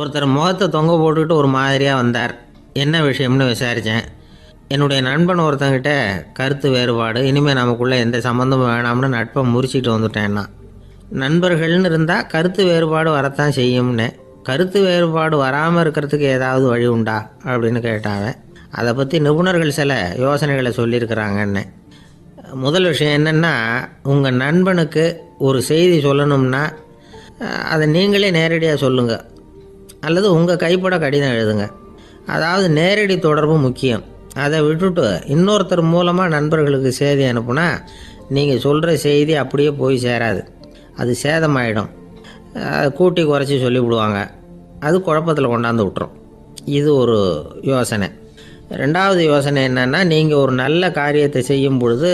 ஒருத்தர் முகத்தை தொங்க போட்டுக்கிட்டு ஒரு மாதிரியாக வந்தார். என்ன விஷயம்னு விசாரித்தேன். என்னுடைய நண்பன் ஒருத்தங்கிட்ட கருத்து வேறுபாடு, இனிமேல் நமக்குள்ளே எந்த சம்மந்தமும் வேணாம்னு நட்பை முறிச்சிட்டு வந்துட்டேன்னா. நண்பர்கள்னு இருந்தால் கருத்து வேறுபாடு வரத்தான் செய்யும்னு. கருத்து வேறுபாடு வராமல் இருக்கிறதுக்கு ஏதாவது வழி உண்டா அப்படின்னு கேட்டாங்க. அதை பற்றி நிபுணர்கள் சில யோசனைகளை சொல்லியிருக்கிறாங்கன்னு. முதல் விஷயம் என்னென்னா, உங்கள் நண்பனுக்கு ஒரு செய்தி சொல்லணும்னா அதை நீங்களே நேரடியாக சொல்லுங்கள், அல்லது உங்கள் கைப்பட கடிதம் எழுதுங்க. அதாவது நேரடி தொடர்பு முக்கியம். அதை விட்டுட்டு இன்னொருத்தர் மூலமாக நண்பர்களுக்கு செய்தி அனுப்புனா நீங்கள் சொல்கிற செய்தி அப்படியே போய் சேராது, அது சேதமாயிடும். கூட்டி குறைச்சி சொல்லிவிடுவாங்க, அது குழப்பத்தில் கொண்டாந்து விட்டுரும். இது ஒரு யோசனை. ரெண்டாவது யோசனை என்னென்னா, நீங்கள் ஒரு நல்ல காரியத்தை செய்யும் பொழுது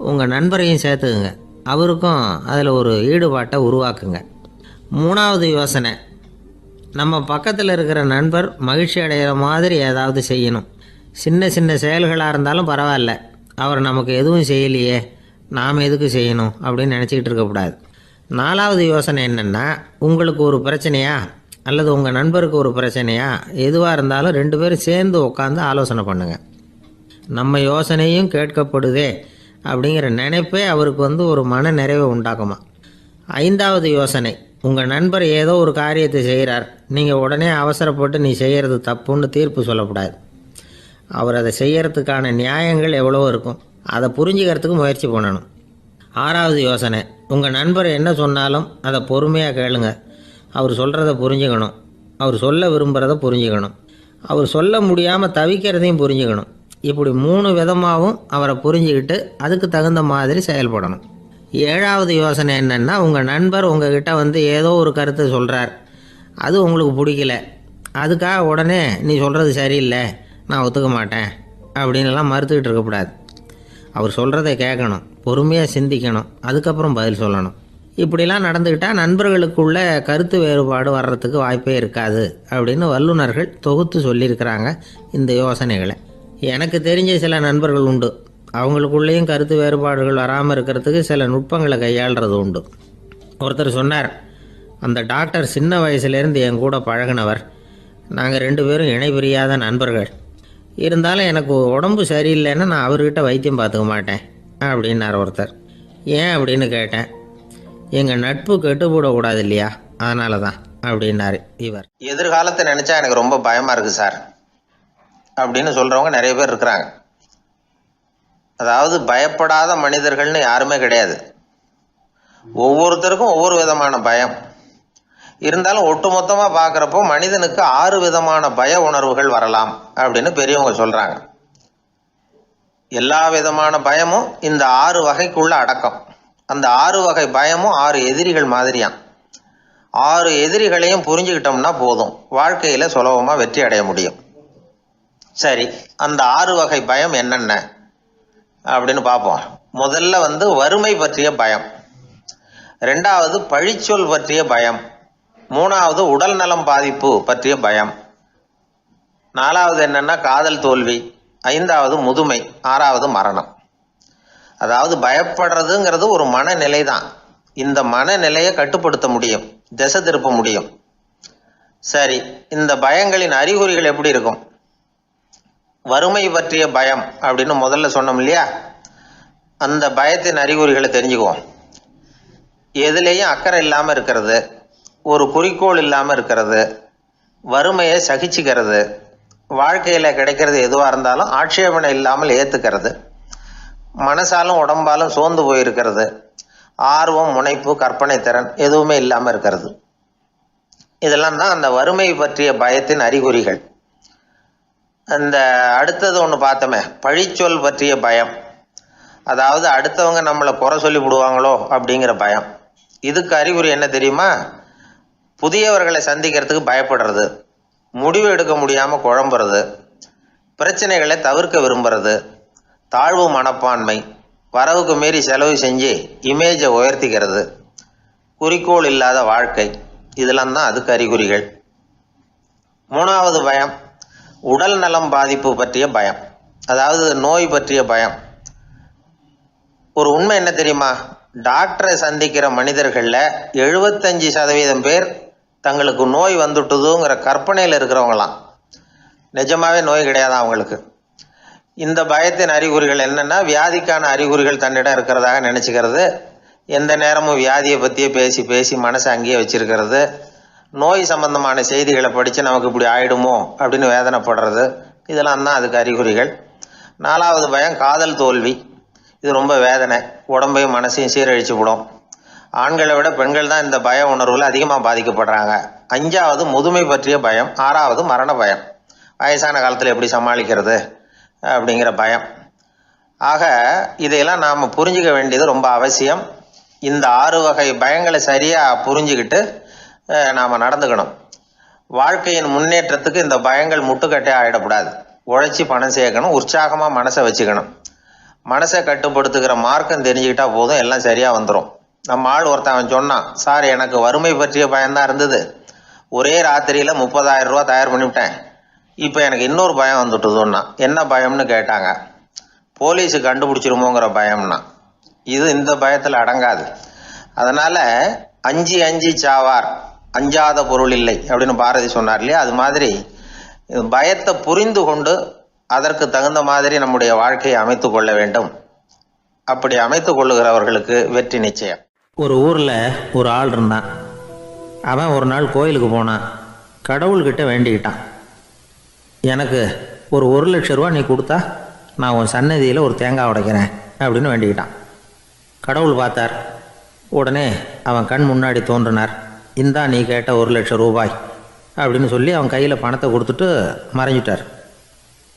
உங்கள் நண்பரையும் சேர்த்துக்குங்க, அவருக்கும் அதில் ஒரு ஈடுபாட்டை உருவாக்குங்க. மூணாவது யோசனை, நம்ம பக்கத்தில் இருக்கிற நண்பர் மகிழ்ச்சி அடைகிற மாதிரி ஏதாவது செய்யணும். சின்ன சின்ன செயல்களாக இருந்தாலும் பரவாயில்ல, அவர் நமக்கு எதுவும் செய்யலையே, நாம் எதுக்கு செய்யணும் அப்படின்னு நினச்சிக்கிட்டு இருக்கக்கூடாது. நாலாவது யோசனை என்னென்னா, உங்களுக்கு ஒரு பிரச்சனையா அல்லது உங்கள் நண்பருக்கு ஒரு பிரச்சனையா, எதுவாக இருந்தாலும் 2 பேரும் சேர்ந்து உட்காந்து ஆலோசனை பண்ணுங்கள். நம்ம யோசனையும் கேட்கப்படுதே அப்படிங்கிற நினைப்பே அவருக்கு ஒரு மன நிறைவை உண்டாக்குமா. 5வது யோசனை, உங்கள் நண்பர் ஏதோ ஒரு காரியத்தை செய்கிறார், நீங்கள் உடனே அவசரப்பட்டு நீ செய்கிறது தப்புன்னு தீர்ப்பு சொல்லக்கூடாது. அவர் அதை செய்கிறதுக்கான நியாயங்கள் எவ்வளோ இருக்கும், அதை புரிஞ்சுக்கிறதுக்கு முயற்சி பண்ணணும். 6வது யோசனை, உங்கள் நண்பர் என்ன சொன்னாலும் அதை பொறுமையாக கேளுங்க. அவர் சொல்கிறத புரிஞ்சுக்கணும், அவர் சொல்ல விரும்புகிறத புரிஞ்சுக்கணும், அவர் சொல்ல முடியாமல் தவிக்கிறதையும் புரிஞ்சுக்கணும். இப்படி 3 விதமாகவும் அவரை புரிஞ்சுக்கிட்டு அதுக்கு தகுந்த மாதிரி செயல்படணும். 7வது யோசனை என்னென்னா, உங்கள் நண்பர் உங்ககிட்ட ஏதோ ஒரு கருத்தை சொல்கிறார், அது உங்களுக்கு பிடிக்கல, அதுக்காக உடனே நீ சொல்கிறது சரியில்லை, நான் ஒத்துக்க மாட்டேன் அப்படின்லாம் மறுத்துக்கிட்டு இருக்கக்கூடாது. அவர் சொல்கிறத கேட்கணும், பொறுமையாக சிந்திக்கணும், அதுக்கப்புறம் பதில் சொல்லணும். இப்படிலாம் நடந்துக்கிட்டால் நண்பர்களுக்குள்ள கருத்து வேறுபாடு வர்றதுக்கு வாய்ப்பே இருக்காது அப்படின்னு வல்லுநர்கள் தொகுத்து சொல்லியிருக்கிறாங்க இந்த யோசனைகளை. எனக்கு தெரிஞ்ச சில நண்பர்கள் உண்டு, அவங்களுக்குள்ளேயும் கருத்து வேறுபாடுகள் வராமல் இருக்கிறதுக்கு சில நுட்பங்களை கையாளுறது உண்டு. ஒருத்தர் சொன்னார், அந்த டாக்டர் சின்ன வயசுலேருந்து என் கூட பழகினவர், நாங்கள் 2 பேரும் இணை பிரியாத நண்பர்கள். இருந்தாலும் எனக்கு உடம்பு சரியில்லைன்னா நான் அவர்கிட்ட வைத்தியம் பார்த்துக்க மாட்டேன் அப்படின்னார் ஒருத்தர். ஏன் அப்படின்னு கேட்டேன். எங்கள் நட்பு கெட்டுப்படக்கூடாது இல்லையா, அதனால தான் அப்படின்னாரு இவர். எதிர்காலத்தை நினச்சா எனக்கு ரொம்ப பயமாக இருக்குது சார் அப்படின்னு சொல்கிறவங்க நிறைய பேர் இருக்கிறாங்க. அதாவது பயப்படாத மனிதர்கள்னு யாருமே கிடையாது. ஒவ்வொருத்தருக்கும் ஒவ்வொரு விதமான பயம் இருந்தாலும் ஒட்டுமொத்தமாக பார்க்குறப்போ மனிதனுக்கு 6 விதமான பய உணர்வுகள் வரலாம் அப்படின்னு பெரியவங்க சொல்கிறாங்க. எல்லா விதமான பயமும் இந்த 6 வகைக்குள்ள அடக்கம். அந்த 6 வகை பயமும் 6 எதிரிகள் மாதிரியாம். 6 எதிரிகளையும் புரிஞ்சுக்கிட்டோம்னா போதும், வாழ்க்கையில் சுலபமாக வெற்றி அடைய முடியும். சரி, அந்த 6 வகை பயம் என்னென்ன அப்படின்னு பார்ப்போம். முதல்ல வறுமை பற்றிய பயம், 2வது பழிச்சொல் பற்றிய பயம், 3வது உடல் நலம் பாதிப்பு பற்றிய பயம், 4வது என்னன்னா காதல் தோல்வி, 5வது முதுமை, 6வது மரணம். அதாவது பயப்படுறதுங்கிறது ஒரு மனநிலை தான். இந்த மனநிலையை கட்டுப்படுத்த முடியும், திசை திருப்ப முடியும். சரி, இந்த பயங்களின் அறிகுறிகள் எப்படி இருக்கும்? வறுமை பற்றிய பயம் அப்படின்னு முதல்ல சொன்னோம் இல்லையா, அந்த பயத்தின் அறிகுறிகளை தெரிஞ்சுக்குவோம். எதுலேயும் அக்கறை இல்லாமல் இருக்கிறது, ஒரு குறிக்கோள் இல்லாமல் இருக்கிறது, வறுமையை சகிச்சுக்கிறது, வாழ்க்கையில் கிடைக்கிறது எதுவாக இருந்தாலும் ஆட்சேபனை இல்லாமல் ஏற்றுக்கிறது, மனசாலும் உடம்பாலும் சோர்ந்து போயிருக்கிறது, ஆர்வம், முனைப்பு, கற்பனை திறன் எதுவுமே இல்லாமல் இருக்கிறது. இதெல்லாம் தான் அந்த வறுமை பற்றிய பயத்தின் அறிகுறிகள். அந்த அடுத்தது ஒன்று பார்த்தோமே, பழிச்சொல் பற்றிய பயம். அதாவது அடுத்தவங்க நம்மளை குறை சொல்லி விடுவாங்களோ அப்படிங்கிற பயம். இதுக்கு அறிகுறி என்ன தெரியுமா? புதியவர்களை சந்திக்கிறதுக்கு பயப்படுறது, முடிவு எடுக்க முடியாமல் குழம்புறது, பிரச்சனைகளை தவிர்க்க விரும்புறது, தாழ்வு மனப்பான்மை, வரவுக்கு மீறி செலவு செஞ்சு இமேஜை உயர்த்திக்கிறது, குறிக்கோள் இல்லாத வாழ்க்கை, இதெல்லாம் தான் அதுக்கு அறிகுறிகள். 3வது பயம் உடல் நலம் பாதிப்பு பற்றிய பயம், அதாவது நோய் பற்றிய பயம். ஒரு உண்மை என்ன தெரியுமா? டாக்டரை சந்திக்கிற மனிதர்களில் 75% பேர் தங்களுக்கு நோய் வந்துட்டுதுங்கிற கற்பனையில் இருக்கிறவங்களாம். நிஜமாகவே நோய் கிடையாது அவங்களுக்கு. இந்த பயத்தின் அறிகுறிகள் என்னென்னா, வியாதிக்கான அறிகுறிகள் தன்னிடம் இருக்கிறதாக நினச்சிக்கிறது, எந்த நேரமும் வியாதியை பற்றியே பேசி பேசி மனசை அங்கேயே வச்சுருக்கிறது, நோய் சம்பந்தமான செய்திகளை படித்து நமக்கு இப்படி ஆயிடுமோ அப்படின்னு வேதனைப்படுறது, இதெல்லாம் தான் அதுக்கு அறிகுறிகள். 4வது பயம் காதல் தோல்வி. இது ரொம்ப வேதனை, உடம்பையும் மனசையும் சீரழிச்சு விடும். ஆண்களை விட பெண்கள் தான் இந்த பய உணர்வில் அதிகமாக பாதிக்கப்படுறாங்க. 5வது முதுமை பற்றிய பயம். 6வது மரண பயம், வயசான காலத்தில் எப்படி சமாளிக்கிறது அப்படிங்கிற பயம். ஆக இதையெல்லாம் நாம் புரிஞ்சிக்க வேண்டியது ரொம்ப அவசியம். இந்த 6 வகை பயங்களை சரியாக புரிஞ்சுக்கிட்டு நாம் நடந்துக்கணும். வாழ்க்கையின் முன்னேற்றத்துக்கு இந்த பயங்கள் முட்டுக்கட்டே ஆகிடக்கூடாது. உழைச்சி பணம் சேர்க்கணும், உற்சாகமாக மனசை வச்சுக்கணும். மனசை கட்டுப்படுத்துகிற மார்க்கம் தெரிஞ்சுக்கிட்டா போதும், எல்லாம் சரியாக வந்துடும். நம்ம ஆள் ஒருத்தன் சொன்னான், சார் எனக்கு வறுமை பற்றிய பயம்தான் இருந்தது, ஒரே ராத்திரியில் 30,000 ரூபா தயார் பண்ணிவிட்டேன், இப்போ எனக்கு இன்னொரு பயம் வந்துட்டுதுன்னா. என்ன பயம்னு கேட்டாங்க. போலீஸு கண்டுபிடிச்சிருமோங்கிற பயம்னா. இந்த பயத்தில் அடங்காது. அதனால் அஞ்சி அஞ்சி சாவார், அஞ்சாத பொருள் இல்லை அப்படின்னு பாரதி சொன்னார் இல்லையா? அது மாதிரி பயத்தை புரிந்து கொண்டு அதற்கு தகுந்த மாதிரி நம்முடைய வாழ்க்கையை அமைத்து கொள்ள வேண்டும். அப்படி அமைத்து கொள்ளுகிறவர்களுக்கு வெற்றி நிச்சயம். ஒரு ஊரில் ஒரு ஆள் இருந்தான். அவன் ஒரு நாள் கோயிலுக்கு போனான். கடவுள்கிட்ட வேண்டிக்கிட்டான், எனக்கு ஒரு 1,00,000 ரூபா நீ கொடுத்தா நான் உன் சன்னதியில் ஒரு தேங்காய் உடைக்கிறேன் அப்படின்னு வேண்டிக்கிட்டான். கடவுள் பார்த்தார். உடனே அவன் கண் முன்னாடி தோன்றினார். இந்தா நீ கேட்ட 1,00,000 ரூபாய் அப்படின்னு சொல்லி அவன் கையில் பணத்தை கொடுத்துட்டு மறைஞ்சிட்டார்.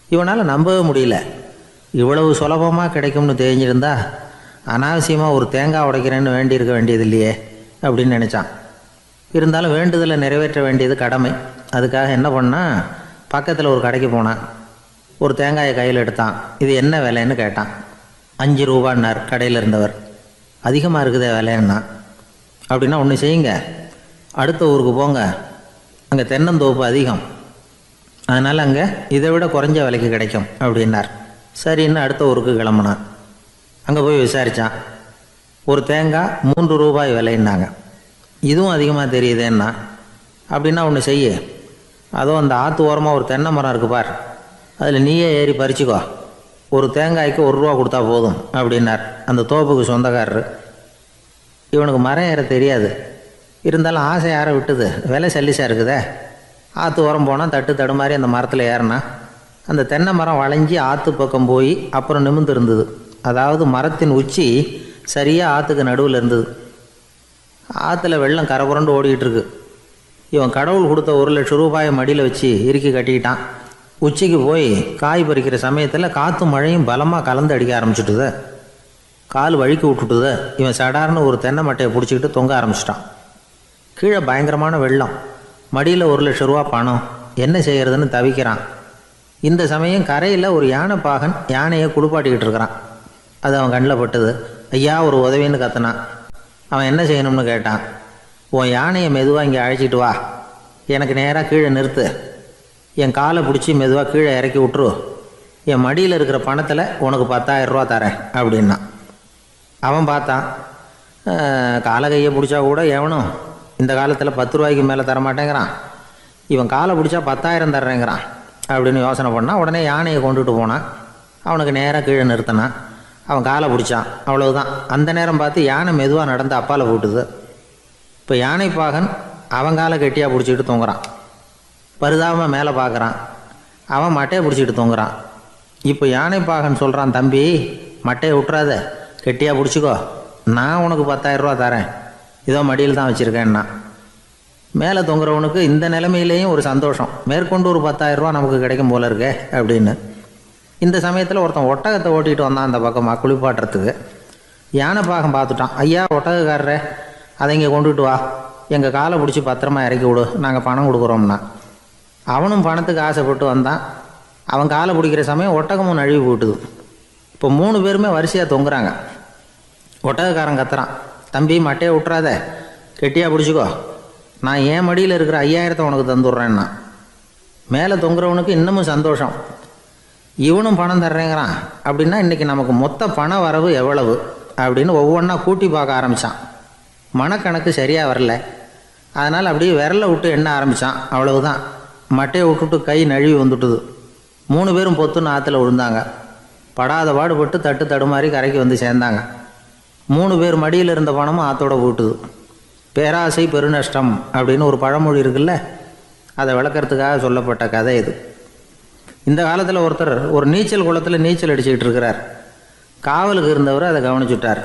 இவனால் நம்பவே முடியல. இவ்வளவு சுலபமாக கிடைக்கும்னு தெரிஞ்சிருந்தா அனாவசியமாக ஒரு தேங்காய் உடைக்கிறேன்னு வேண்டியிருக்க வேண்டியது இல்லையே அப்படின்னு நினச்சான். இருந்தாலும் வேண்டுதலை நிறைவேற்ற வேண்டியது கடமை. அதுக்காக என்ன பண்ணால், பக்கத்தில் ஒரு கடைக்கு போனான். ஒரு தேங்காயை கையில் எடுத்தான். இது என்ன விலைன்னு கேட்டான். 5 ரூபான்னார் கடையில் இருந்தவர். அதிகமாக இருக்குதே விலைன்னா. அப்படின்னா ஒன்று செய்யுங்க, அடுத்த ஊருக்கு போங்க, அங்கே தென்னந்தோப்பு அதிகம், அதனால் அங்கே இதை விட குறைஞ்ச விலைக்கு கிடைக்கும் அப்படின்னார். சரின்னு அடுத்த ஊருக்கு கிளம்புனான். அங்கே போய் விசாரித்தான். ஒரு தேங்காய் 3 ரூபாய் விலைன்னாங்க. இதுவும் அதிகமாக தெரியுதேன்னா. அப்படின்னா ஒன்று செய்ய, அதோ அந்த ஆற்று ஓரமாக ஒரு தென்னை மரம் இருக்குது பார், அதில் நீயே ஏறி பறிச்சுக்கோ, ஒரு தேங்காய்க்கு 1 ரூபா கொடுத்தா போதும் அப்படின்னார் அந்த தோப்புக்கு சொந்தக்காரரு. இவனுக்கு மரம் ஏற தெரியாது, இருந்தாலும் ஆசை யார விட்டுது, விலை சல்லிசாக இருக்குதே. ஆற்று ஓரம் போனால் தட்டு தடுமாறி அந்த மரத்தில் ஏறினா அந்த தென்னை மரம் வளைஞ்சி ஆற்று பக்கம் போய் அப்புறம் நிமிர்ந்து இருந்தது. அதாவது மரத்தின் உச்சி சரியாக ஆற்றுக்கு நடுவில் இருந்தது. ஆற்றுல வெள்ளம் கரபுரண்டு ஓடிக்கிட்டு இருக்கு. இவன் கடவுள் கொடுத்த 1,00,000 ரூபாயை மடியில் வச்சு இறுக்கி கட்டிக்கிட்டான். உச்சிக்கு போய் காய் பறிக்கிற சமயத்தில் காற்றும் மழையும் பலமாக கலந்து அடிக்க ஆரம்பிச்சுட்டுது. கால் வழுக்கி விட்டுட்டுது. இவன் சடார்னு ஒரு தென்னை மட்டையை பிடிச்சிக்கிட்டு தொங்க ஆரம்பிச்சிட்டான். கீழே பயங்கரமான வெள்ளம், மடியில் 1,00,000 ரூபா பணம், என்ன செய்கிறதுன்னு தவிக்கிறான். இந்த சமயம் கரையில் ஒரு யானைப்பாகன் யானையை குளிப்பாட்டிக்கிட்டு இருக்கிறான். அது அவன் கண்ணில் பட்டுது. ஐயா ஒரு உதவின்னு கத்துனான். அவன் என்ன செய்யணும்னு கேட்டான். உன் யானையை மெதுவாக இங்கே அழைச்சிட்டு வா, எனக்கு நேராக கீழே நிறுத்து, என் காலை பிடிச்சி மெதுவாக கீழே இறக்கி விட்ரு, என் மடியில் இருக்கிற பணத்தில் உனக்கு 10,000 ரூபா தரேன் அப்படின்னா. அவன் பார்த்தான். காலை கையை பிடிச்சா கூட எவனும் இந்த காலத்தில் 10 ரூபாய்க்கு மேலே தரமாட்டேங்கிறான், இவன் காலை பிடிச்சா 10,000 தர்றேங்கிறான் அப்படின்னு யோசனை பண்ணான். உடனே யானையை கொண்டுட்டு போனான். அவனுக்கு நேராக கீழே நிறுத்தினான். அவன் காலை பிடிச்சான். அவ்வளவுதான். அந்த நேரம் பார்த்து யானை மெதுவாக நடந்து அப்பால் போட்டுது. இப்போ யானைப்பாகன் அவன் காலை கெட்டியாக பிடிச்சிக்கிட்டு தொங்குறான். பரிதாபமாக மேலே பார்க்குறான். அவன் மட்டையை பிடிச்சிக்கிட்டு தொங்குறான். இப்போ யானைப்பாகன் சொல்கிறான், தம்பி மட்டையை விட்டுறாத, கெட்டியாக பிடிச்சிக்கோ, நான் உனக்கு 10,000 ரூபா தரேன், இதோ மடியில் தான் வச்சுருக்கேன்னா. மேலே தொங்குறவனுக்கு இந்த நிலைமையிலேயும் ஒரு சந்தோஷம், மேற்கொண்டு ஒரு 10,000 ரூபா நமக்கு கிடைக்கும் போல இருக்கே அப்படின்னு. இந்த சமயத்தில் ஒருத்தன் ஒட்டகத்தை ஓட்டிகிட்டு வந்தான் அந்த பக்கமாக குளிப்பாட்டுறதுக்கு. யானைப்பாகன் பார்த்துட்டான். ஐயா ஒட்டகக்காரரே, அதை இங்கே கொண்டுட்டு வா, எங்கள் காலை பிடிச்சி பத்திரமா இறக்கி விடு, நாங்கள் பணம் கொடுக்குறோம்னா. அவனும் பணத்துக்கு ஆசைப்பட்டு வந்தான். அவன் காலை பிடிக்கிற சமயம் ஒட்டகமும் நழுவி போட்டுது. இப்போ 3 பேருமே வரிசையாக தொங்குறாங்க. ஒட்டகக்காரன் கத்துறான், தம்பி மட்டையை விட்டுறாத, கெட்டியாக பிடிச்சிக்கோ, நான் என் மடியில் இருக்கிற 5,000 உனக்கு தந்துடுறேன்னா. மேலே தொங்குறவனுக்கு இன்னமும் சந்தோஷம், இவனும் பணம் தர்றேங்கிறான். அப்படின்னா இன்றைக்கி நமக்கு மொத்த பண வரவு எவ்வளவு அப்படின்னு ஒவ்வொன்றா கூட்டி பார்க்க ஆரம்பித்தான். மனக்கணக்கு சரியாக வரல. அதனால் அப்படியே விரலை விட்டு எண்ண ஆரம்பித்தான். அவ்வளவுதான், மட்டையை விட்டுட்டு கை நழுவி வந்துட்டுது. 3 பேரும் பொத்துன்னு ஆற்றுல விழுந்தாங்க. படாத பாடுபட்டு தட்டு தடுமாறி கரைக்கு வந்து சேர்ந்தாங்க. 3 பேர் மடியில் இருந்த பணமும் ஆற்றோட போட்டுது. பேராசை பெருநஷ்டம் அப்படின்னு ஒரு பழமொழி இருக்குல்ல, அதை விளக்கறதுக்காக சொல்லப்பட்ட கதை இது. இந்த காலத்தில் ஒருத்தர் ஒரு நீச்சல் குளத்தில் நீச்சல் அடிச்சுக்கிட்டு இருக்கிறார். காவலுக்கு இருந்தவர் அதை கவனிச்சுட்டார்.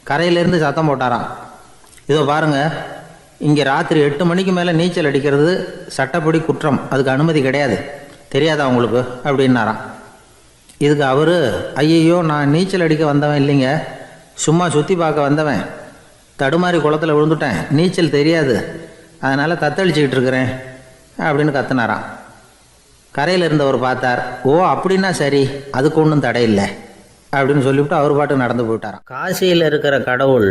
கரையிலேருந்து சத்தம் போட்டாராம், இதோ பாருங்கள், இங்கே ராத்திரி 8 மணிக்கு மேலே நீச்சல் அடிக்கிறது சட்டப்படி குற்றம், அதுக்கு அனுமதி கிடையாது, தெரியாதா உங்களுக்கு அப்படின்னாராம். இதுக்கு அவர், ஐயையோ, நான் நீச்சல் அடிக்க வந்தவன் இல்லைங்க, சும்மா சுற்றி பார்க்க வந்தவன், தடுமாறி குளத்தில் விழுந்துட்டேன், நீச்சல் தெரியாது, அதனால் தத்தளிச்சுக்கிட்டு இருக்கிறேன் அப்படின்னு கத்துனாராம். கரையில் இருந்தவர் பார்த்தார், ஓ அப்படின்னா சரி, அதுக்கு ஒன்றும் தடை இல்லை அப்படின்னு சொல்லிவிட்டு அவர் பாட்டு நடந்து போயிட்டாராம். காசியில் இருக்கிற கடவுள்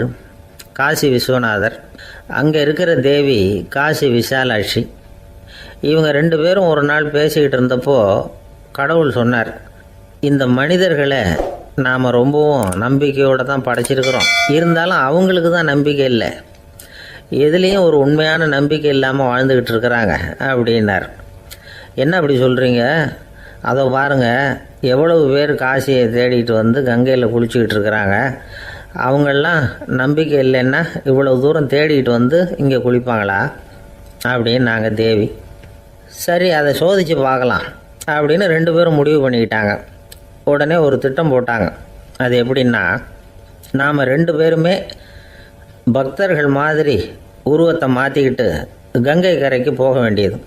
காசி விஸ்வநாதர், அங்கே இருக்கிற தேவி காசி விசாலாட்சி. இவங்க 2 பேரும் ஒரு நாள் பேசிக்கிட்டு இருந்தப்போ கடவுள் சொன்னார், இந்த மனிதர்களை நாம் ரொம்பவும் நம்பிக்கையோடு தான் படைச்சிருக்கிறோம், இருந்தாலும் அவங்களுக்கு தான் நம்பிக்கை இல்லை, எதுலேயும் ஒரு உண்மையான நம்பிக்கை இல்லாமல் வாழ்ந்துக்கிட்டு இருக்கிறாங்க அப்படின்னார். என்ன அப்படி சொல்கிறீங்க? அதை பாருங்கள், எவ்வளவு பேர் காசியை தேடிட்டு வந்து கங்கையில் குளிச்சுக்கிட்டு இருக்கிறாங்க, அவங்களெலாம் நம்பிக்கை இல்லைன்னா இவ்வளவு தூரம் தேடிட்டு வந்து இங்கே குளிப்பாங்களா அப்படின்னு நாங்கள் தேவி. சரி, அதை சோதித்து பார்க்கலாம் அப்படின்னு 2 பேரும் முடிவு பண்ணிக்கிட்டாங்க. உடனே ஒரு திட்டம் போட்டாங்க. அது எப்படின்னா, நாம் 2 பேருமே பக்தர்கள் மாதிரி உருவத்தை மாற்றிக்கிட்டு கங்கை கரைக்கு போக வேண்டியது.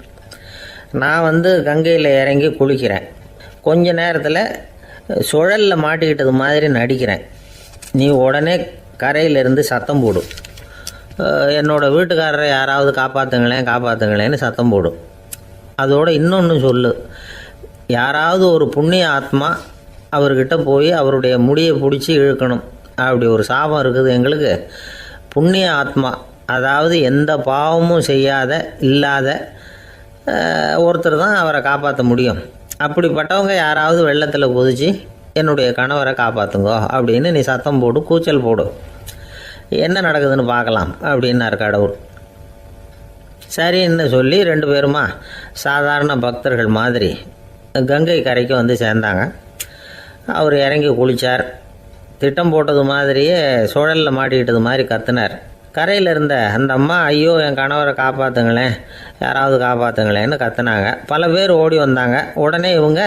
நான் வந்து கங்கையில் இறங்கி குளிக்கிறேன், கொஞ்ச நேரத்தில் சுழலில் மாட்டிக்கிட்டது மாதிரி நடிக்கிறேன், நீ உடனே கரையிலேருந்து சத்தம் போடும், என்னோடய வீட்டுக்காரரை யாராவது காப்பாற்றுங்களேன்னு சத்தம் போடும். அதோடு இன்னொன்று சொல்லு, யாராவது ஒரு புண்ணிய ஆத்மா அவர்கிட்ட போய் அவருடைய முடியை பிடிச்சி இழுக்கணும், அப்படி ஒரு சாபம் இருக்குது எங்களுக்கு. புண்ணிய ஆத்மா, அதாவது எந்த பாவமும் செய்யாத இல்லாத ஒருத்தர் தான் அவரை காப்பாற்ற முடியும். அப்படிப்பட்டவங்க யாராவது வெள்ளத்தில் குதித்து என்னுடைய கணவரை காப்பாற்றுங்கோ அப்படின்னு நீ சத்தம் போடு, கூச்சல் போடு, என்ன நடக்குதுன்னு பார்க்கலாம் அப்படின்னார் கடவுள். சரின்னு சொல்லி 2 பேருமா சாதாரண பக்தர்கள் மாதிரி கங்கை கரைக்கு வந்து சேர்ந்தாங்க. அவர் இறங்கி குளித்தார். திட்டம் போட்டது மாதிரியே சுழலில் மாட்டிக்கிட்டது மாதிரி கத்துனார். கரையில் இருந்த அந்த அம்மா, ஐயோ என் கணவரை காப்பாற்றுங்களேன், யாராவது காப்பாற்றுங்களேன்னு கத்துனாங்க. பல பேர் ஓடி வந்தாங்க. உடனே இவங்க,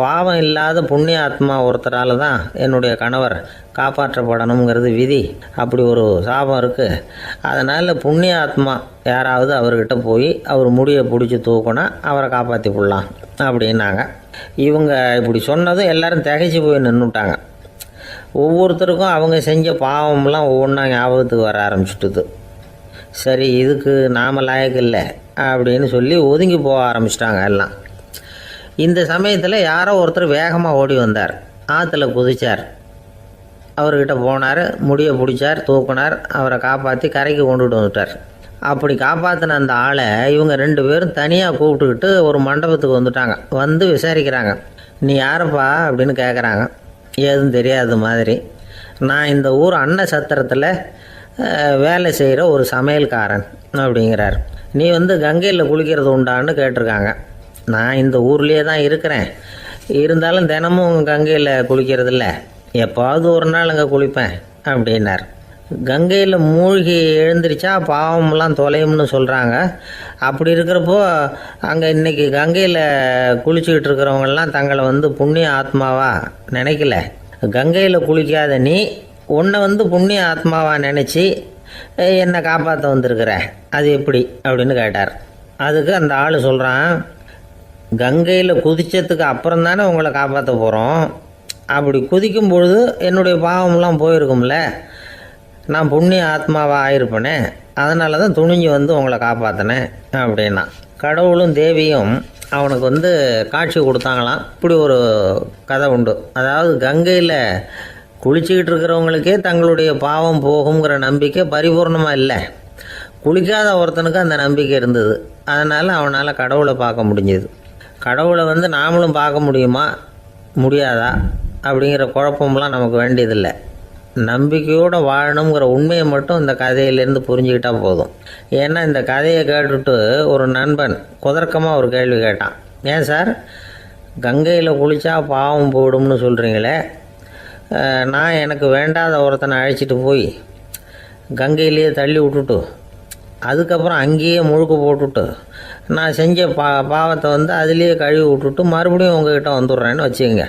பாவம் இல்லாத புண்ணிய ஆத்மா ஒருத்தரால் தான் என்னுடைய கணவர் காப்பாற்றப்படணுங்கிறது விதி, அப்படி ஒரு சாபம் இருக்குது, அதனால் புண்ணிய ஆத்மா யாராவது அவர்கிட்ட போய் அவர் முடியை பிடிச்சி தூக்கினா அவரை காப்பாற்றி போடலாம் அப்படின்னாங்க. இவங்க இப்படி சொன்னதும் எல்லோரும் திகைச்சு போய் நின்றுட்டாங்க. ஒவ்வொருத்தருக்கும் அவங்க செஞ்ச பாவம்லாம் ஒவ்வொன்றா ஞாபகத்துக்கு வர ஆரம்பிச்சுட்டுது. சரி, இதுக்கு நாம் லாயக்கு இல்லை அப்படின்னு சொல்லி ஒதுங்கி போக ஆரம்பிச்சிட்டாங்க எல்லாம். இந்த சமயத்தில் யாரோ ஒருத்தர் வேகமாக ஓடி வந்தார், ஆற்றுல குதித்தார். அவர்கிட்ட போனார், முடியை பிடிச்சார், தூக்கினார், அவரை காப்பாற்றி கரைக்கு கொண்டுட்டு வந்துட்டார். அப்படி காப்பாற்றின அந்த ஆளை இவங்க 2 பேரும் தனியாக கூப்பிட்டுக்கிட்டு ஒரு மண்டபத்துக்கு வந்துட்டாங்க. வந்து விசாரிக்கிறாங்க, நீ யாரப்பா அப்படின்னு கேட்குறாங்க. ஏதும் தெரியாத மாதிரி, நான் இந்த ஊர் அன்னசத்திரத்தில் வேலை செய்கிற ஒரு சமையல்காரன் அப்படிங்கிறார். நீ வந்து கங்கையில் குளிக்கிறது உண்டான்னு கேட்டிருக்காங்க. நான் இந்த ஊர்லேயே தான் இருக்கிறேன், இருந்தாலும் தினமும் கங்கையில் குளிக்கிறது இல்லை, எப்பாவது ஒரு நாள் அங்கே குளிப்பேன் அப்படின்னார். கங்கையில் மூழ்கி எழுந்திரிச்சா பாவம்லாம் தொலையும்னு சொல்கிறாங்க. அப்படி இருக்கிறப்போ அங்கே இன்றைக்கி கங்கையில் குளிச்சுக்கிட்டு இருக்கிறவங்கெல்லாம் தங்களை வந்து புண்ணிய ஆத்மாவாக நினைக்கல. கங்கையில் குளிக்காத நீ உன்னை வந்து புண்ணிய ஆத்மாவாக நினச்சி என்னை காப்பாற்ற வந்திருக்கிற, அது எப்படி அப்படின்னு கேட்டார். அதுக்கு அந்த ஆள் சொல்கிறான், கங்கையில் குதித்ததுக்கு அப்புறம் தானே உங்களை காப்பாற்ற போகிறோம், அப்படி குதிக்கும் பொழுது என்னுடைய பாவம்லாம் போயிருக்கும்ல, நான் புண்ணிய ஆத்மாவாக ஆயிருப்பேனே, அதனால தான் துணிஞ்சு வந்து உங்களை காப்பாற்றினேன் அப்படின்னா. கடவுளும் தேவியும் அவனுக்கு வந்து காட்சி கொடுத்தாங்களாம். இப்படி ஒரு கதை உண்டு. அதாவது கங்கையில் குளிச்சுக்கிட்டு இருக்கிறவங்களுக்கே தங்களுடைய பாவம் போகுங்கிற நம்பிக்கை பரிபூர்ணமாக இல்லை, குளிக்காத ஒருத்தனுக்கு அந்த நம்பிக்கை இருந்தது. அதனால் அவனால் கடவுளை பார்க்க முடிஞ்சது. கடவுளை வந்து நாமளும் பார்க்க முடியுமா முடியாதா அப்படிங்கிற குழப்பம்லாம் நமக்கு வேண்டியதில்லை. நம்பிக்கையோடு வாழணுங்கிற உண்மையை மட்டும் இந்த கதையிலேருந்து புரிஞ்சுக்கிட்டால் போதும். ஏன்னா இந்த கதையை கேட்டுட்டு ஒரு நண்பன் குதர்க்கமாக ஒரு கேள்வி கேட்டான். ஏன் சார், கங்கையில் குளித்தா பாவம் போயிடும்னு சொல்கிறீங்களே, நான் எனக்கு வேண்டாத ஒருத்தனை அழைச்சிட்டு போய் கங்கையிலேயே தள்ளி விட்டுட்டு அதுக்கப்புறம் அங்கேயே முழுக்க போட்டுட்டு நான் செஞ்ச பாவத்தை அதுலேயே கழுவி விட்டுட்டு மறுபடியும் உங்ககிட்ட வந்துடுறேன்னு வச்சுக்கோங்க,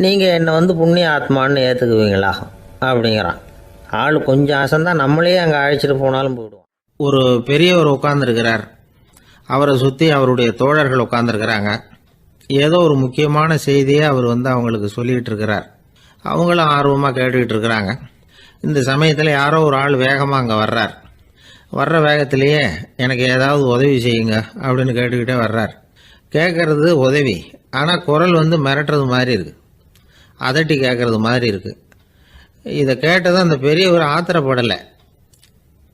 நீங்கள் என்னை புண்ணிய ஆத்மான்னு ஏற்றுக்குவீங்களா அப்படிங்கிறான். ஆள் கொஞ்சம் அசந்தான் நம்மளே அங்கே அழைச்சிட்டு போனாலும் போயிடுவோம். ஒரு பெரியவர் உட்காந்துருக்கிறார். அவரை சுற்றி அவருடைய தோழர்கள் உட்காந்துருக்கிறாங்க. ஏதோ ஒரு முக்கியமான செய்தியை அவர் அவங்களுக்கு சொல்லிகிட்டு இருக்கிறார். அவங்களும் ஆர்வமாக கேட்டுக்கிட்டு இருக்கிறாங்க. இந்த சமயத்தில் யாரோ ஒரு ஆள் வேகமாக அங்கே வர்றார். வர்ற வேகத்திலேயே எனக்கு ஏதாவது உதவி செய்யுங்க அப்படின்னு கேட்டுக்கிட்டே வர்றார். கேட்குறது உதவி, ஆனால் குரல் மிரட்டுறது மாதிரி இருக்குது, அதட்டி கேட்குறது மாதிரி இருக்குது. இதை கேட்டதும் அந்த பெரியவர் ஆத்திரப்படலை,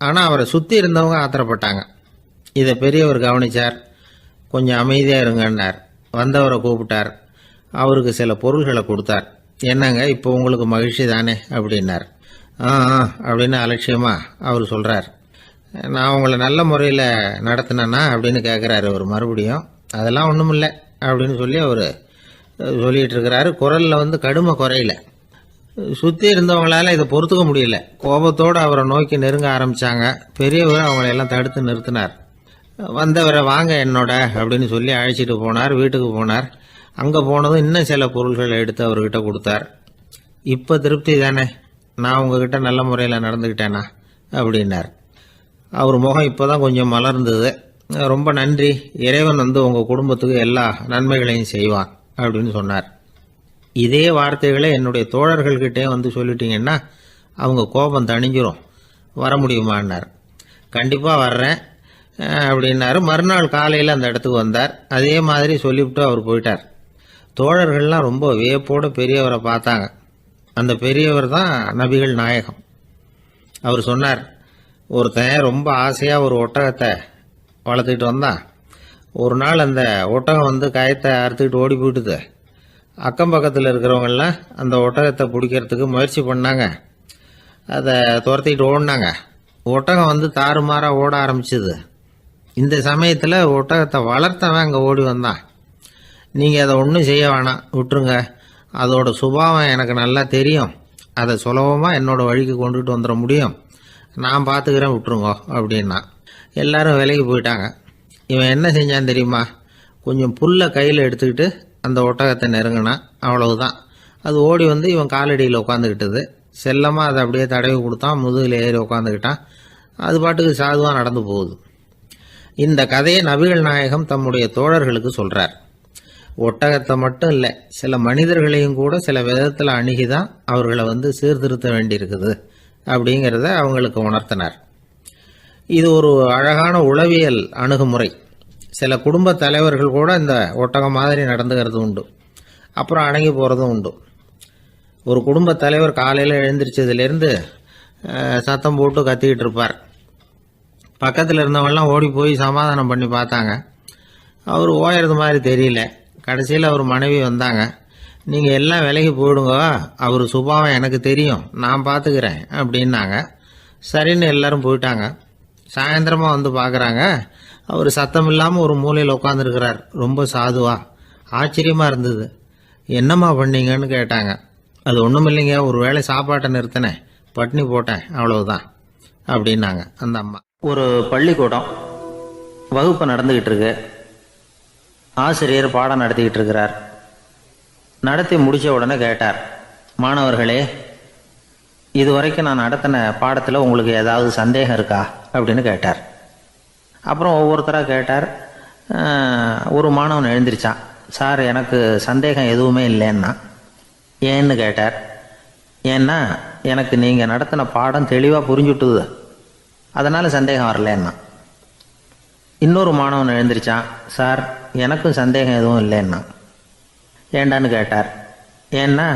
ஆனால் அவரை சுற்றி இருந்தவங்க ஆத்திரப்பட்டாங்க. இதை பெரியவர் கவனித்தார். கொஞ்சம் அமைதியாக இருங்கன்னார். வந்தவரை கூப்பிட்டார். அவருக்கு சில பொருள்களை கொடுத்தார். என்னங்க இப்போ உங்களுக்கு மகிழ்ச்சி தானே அப்படின்னார். ஆ அப்படின்னு அலட்சியமாக அவர் சொல்கிறார். நான் உங்களை நல்ல முறையில் நடத்தினேன்னா அப்படின்னு கேட்குறாரு அவர் மறுபடியும். அதெல்லாம் ஒன்றும் இல்லை அப்படின்னு சொல்லி அவர் சொல்லிகிட்டு இருக்கிறாரு. குரலில் கடுமை குறையில. சுற்றி இருந்தவங்களால இதை பொறுத்துக்க முடியல. கோபத்தோடு அவரை நோக்கி நெருங்க ஆரம்பித்தாங்க. பெரியவர் அவங்களையெல்லாம் தடுத்து நிறுத்தினார். வந்தவரை வாங்க என்னோட அப்படின்னு சொல்லி அழைச்சிட்டு போனார். வீட்டுக்கு போனார். அங்கே போனதும் இன்னும் சில பொருள்களை எடுத்து அவர்கிட்ட கொடுத்தார். இப்போ திருப்தி தானே, நான் உங்ககிட்ட நல்ல முறையில் நடந்துக்கிட்டேனா அப்படின்னார். அவர் முகம் இப்போ தான் கொஞ்சம் மலர்ந்தது. ரொம்ப நன்றி, இறைவன் உங்கள் குடும்பத்துக்கு எல்லா நன்மைகளையும் செய்வான் அப்படின்னு சொன்னார். இதே வார்த்தைகளை என்னுடைய தோழர்கள்கிட்டே சொல்லிட்டீங்கன்னா அவங்க கோபம் தணிஞ்சிரும், வர முடியுமான்னார். கண்டிப்பாக வர்றேன் அப்படின்னாரு. மறுநாள் காலையில் அந்த இடத்துக்கு வந்தார். அதே மாதிரி சொல்லிவிட்டு அவர் போயிட்டார். தோழர்கள்லாம் ரொம்ப வியப்போடு பெரியவரை பார்த்தாங்க. அந்த பெரியவர் தான் நபிகள் நாயகம். அவர் சொன்னார், ஒருத்தன் ரொம்ப ஆசையாக ஒரு ஒட்டகத்தை வளர்த்துக்கிட்டு வந்தான். ஒரு நாள் அந்த ஒட்டகம் கயத்தை அறுத்துக்கிட்டு ஓடி போயிட்டுது. அக்கம் பக்கத்தில் இருக்கிறவங்கெல்லாம் அந்த ஒட்டகத்தை பிடிக்கிறதுக்கு முயற்சி பண்ணாங்க. அதை துரத்திக்கிட்டு ஓடினாங்க. ஒட்டகம் தாறுமாறாக ஓட ஆரம்பிச்சிது. இந்த சமயத்தில் ஒட்டகத்தை வளர்த்தவன் அங்கே ஓடி வந்தான். நீங்கள் அதை ஒன்றும் செய்ய வேணாம், விட்டுருங்க, அதோட சுபாவம் எனக்கு நல்லா தெரியும், அதை சுலபமாக என்னோடய வழிக்கு கொண்டுகிட்டு வந்துட முடியும், நான் பார்த்துக்கிறேன், விட்டுருங்கோ அப்படின்னா. எல்லாரும் விலைக்கு போயிட்டாங்க. இவன் என்ன செஞ்சான் தெரியுமா, கொஞ்சம் புல்லை கையில் எடுத்துக்கிட்டு அந்த ஒட்டகத்தை நெருங்கினான். அவ்வளவுதான். அது ஓடி இவன் காலடியில் உட்காந்துக்கிட்டது. செல்லமாக அதை அப்படியே தடவி கொடுத்தான். முதுகில் ஏறி உட்காந்துக்கிட்டான். அது பாட்டுக்கு சாதுவாக நடந்து போகுது. இந்த கதையை நபிகள் நாயகம் தம்முடைய தோழர்களுக்கு சொல்கிறார். ஒட்டகத்தை மட்டும் இல்லை, சில மனிதர்களையும் கூட சில விதத்தில் அணுகி தான் அவர்களை சீர்திருத்த வேண்டியிருக்குது அப்படிங்கிறத அவங்களுக்கு உணர்த்தினார். இது ஒரு அழகான உளவியல் அணுகுமுறை. சில குடும்ப தலைவர்கள் கூட இந்த ஒட்டகம் மாதிரி நடந்துக்கிறது உண்டு, அப்புறம் அடங்கி போகிறதும் உண்டு. ஒரு குடும்ப தலைவர் காலையில் எழுந்திரிச்சதுலேருந்து சத்தம் போட்டு கத்திக்கிட்டு இருப்பார். பக்கத்தில் இருந்தவங்கெல்லாம் ஓடி போய் சமாதானம் பண்ணி பார்த்தாங்க. அவர் ஓயறது மாதிரி தெரியல. கடைசியில் அவர் மனைவி வந்தாங்க. நீங்கள் எல்லாம் விலைக்கு போயிடுங்க, அவர் சுபாவம் எனக்கு தெரியும், நான் பார்த்துக்கிறேன் அப்படின்னாங்க. சரின்னு எல்லாரும் போயிட்டாங்க. சாயந்தரமாக பார்க்குறாங்க, அவர் சத்தம் இல்லாமல் ஒரு மூலையில் உட்காந்துருக்கிறார். ரொம்ப சாதுவா. ஆச்சரியமாக இருந்தது. என்னம்மா பண்ணீங்கன்னு கேட்டாங்க. அது ஒன்றும் இல்லைங்க, ஒரு வேளை சாப்பாட்டை நிறுத்தினேன், பட்னி போட்டேன், அவ்வளவுதான் அப்படின்னாங்க அந்த அம்மா. ஒரு பள்ளிக்கூடம் வகுப்பு நடந்துக்கிட்டு இருக்கு. ஆசிரியர் பாடம் நடத்திக்கிட்டு இருக்கிறார். நடத்தி முடித்த உடனே கேட்டார், மாணவர்களே, இதுவரைக்கும் நான் நடத்தின பாடத்தில் உங்களுக்கு ஏதாவது சந்தேகம் இருக்கா அப்படின்னு கேட்டார். அப்புறம் ஒவ்வொருத்தராக கேட்டார். ஒரு மாணவன் எழுந்திரிச்சான். சார், எனக்கு சந்தேகம் எதுவுமே இல்லைன்னா. ஏன்னு கேட்டார். ஏன்னா எனக்கு நீங்கள் நடத்தின பாடம் தெளிவாக புரிஞ்சுட்டுது, அதனால் சந்தேகம் வரலன்னா. இன்னொரு மாணவன் எழுந்திரிச்சான். சார், எனக்கும் சந்தேகம் எதுவும் இல்லைன்னா. ஏண்டான்னு கேட்டார். ஏன்னா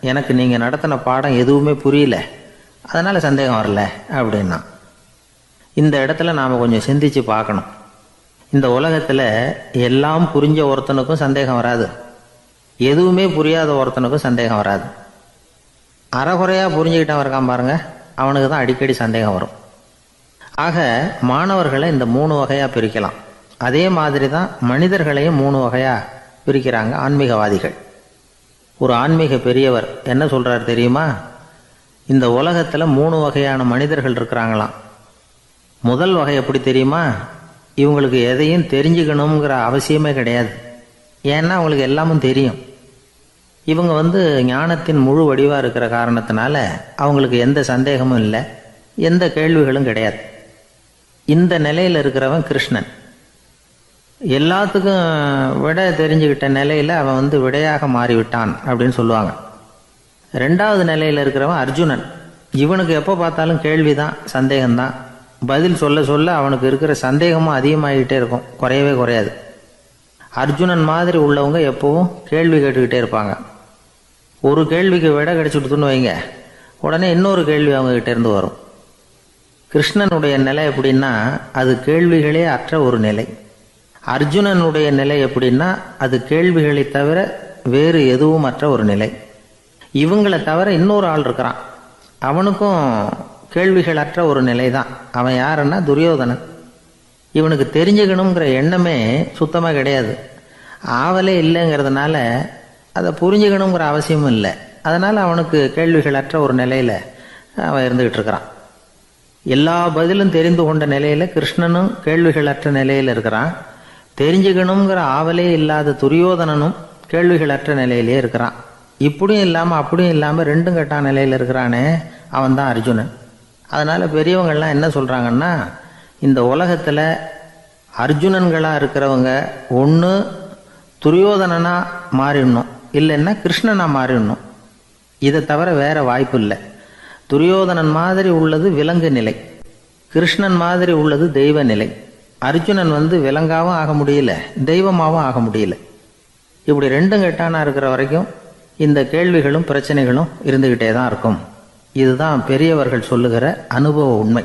எனக்கு நீங்கள் நடத்தின பாடம் எதுவுமே புரியல, அதனால் சந்தேகம் வரல அப்படின்னா. இந்த இடத்துல நாம் கொஞ்சம் சிந்திச்சு பார்க்கணும். இந்த உலகத்தில் எல்லாம் புரிஞ்ச ஒருத்தனுக்கும் சந்தேகம் வராது, எதுவுமே புரியாத ஒருத்தனுக்கும் சந்தேகம் வராது. அறகுறையாக புரிஞ்சுக்கிட்டவன் இருக்கான் பாருங்க, அவனுக்கு தான் அடிக்கடி சந்தேகம் வரும். ஆக மாணவர்களை இந்த 3 வகையாக பிரிக்கலாம். அதே மாதிரி தான் மனிதர்களையும் 3 வகையாக பிரிக்கிறாங்க ஆன்மீகவாதிகள். ஒரு ஆன்மீக பெரியவர் என்ன சொல்கிறார் தெரியுமா? இந்த உலகத்தில் 3 வகையான மனிதர்கள் இருக்கிறாங்களாம். முதல் வகை எப்படி தெரியுமா? இவங்களுக்கு எதையும் தெரிஞ்சுக்கணுங்கிற அவசியமே கிடையாது. ஏன்னா அவங்களுக்கு எல்லாமும் தெரியும். இவங்க ஞானத்தின் முழு வடிவாக இருக்கிற காரணத்தினால அவங்களுக்கு எந்த சந்தேகமும் இல்லை, எந்த கேள்விகளும் கிடையாது. இந்த நிலையில் இருக்கிறவன் கிருஷ்ணன். எல்லாத்துக்கும் விட தெரிஞ்சுக்கிட்ட நிலையில் அவன் விடையாக மாறிவிட்டான் அப்படின்னு சொல்லுவாங்க. 2வது நிலையில் இருக்கிறவன் அர்ஜுனன். இவனுக்கு எப்போ பார்த்தாலும் கேள்விதான், சந்தேகம்தான். பதில் சொல்ல சொல்ல அவனுக்கு இருக்கிற சந்தேகமும் அதிகமாகிக்கிட்டே இருக்கும், குறையவே குறையாது. அர்ஜுனன் மாதிரி உள்ளவங்க எப்பவும் கேள்வி கேட்டுக்கிட்டே இருப்பாங்க. ஒரு கேள்விக்கு விட கிடைச்சிடுத்துன்னு வைங்க, உடனே இன்னொரு கேள்வி அவங்ககிட்ட இருந்து வரும். கிருஷ்ணனுடைய நிலை எப்படின்னா அது கேள்விகளே அற்ற ஒரு நிலை. அர்ஜுனனுடைய நிலை எப்படின்னா அது கேள்விகளை தவிர வேறு எதுவும் அற்ற ஒரு நிலை. இவங்களை தவிர இன்னொரு ஆள் இருக்கிறான், அவனுக்கும் கேள்விகள் அற்ற ஒரு நிலை தான். அவன் யாருன்னா துரியோதனன். இவனுக்கு தெரிஞ்சுக்கணுங்கிற எண்ணமே சுத்தமாக கிடையாது. ஆவலே இல்லைங்கிறதுனால அதை புரிஞ்சுக்கணுங்கிற அவசியமும் இல்லை. அதனால் அவனுக்கு கேள்விகள் அற்ற ஒரு நிலையில் அவன் இருந்துக்கிட்டு இருக்கிறான். எல்லா பதிலும் தெரிந்து கொண்ட நிலையில் கிருஷ்ணனும் கேள்விகள் அற்ற நிலையில் இருக்கிறான். தெரிஞ்சுக்கணுங்கிற ஆவலே இல்லாத துரியோதனனும் கேள்விகள் அற்ற நிலையிலே இருக்கிறான். இப்படியும் இல்லாமல் அப்படியும் இல்லாமல் 2ம் கெட்ட நிலையில் இருக்கிறானே, அவன் தான் அர்ஜுனன். அதனால் பெரியவங்கள்லாம் என்ன சொல்கிறாங்கன்னா, இந்த உலகத்தில் அர்ஜுனன்களாக இருக்கிறவங்க ஒன்று துரியோதனனாக மாறிடணும், இல்லைன்னா கிருஷ்ணனாக மாறிடணும். இதை தவிர வேற வாய்ப்பு இல்லை. துரியோதனன் மாதிரி உள்ளது விலங்கு நிலை, கிருஷ்ணன் மாதிரி உள்ளது தெய்வ நிலை. அர்ஜுனன் விலங்காவும் ஆக முடியல, தெய்வமாகவும் ஆக முடியல. இப்படி 2ம் கெட்டானா இருக்கிற வரைக்கும் இந்த கேள்விகளும் பிரச்சனைகளும் இருந்துக்கிட்டே தான் இருக்கும். இதுதான் பெரியவர்கள் சொல்லுகிற அனுபவ உண்மை.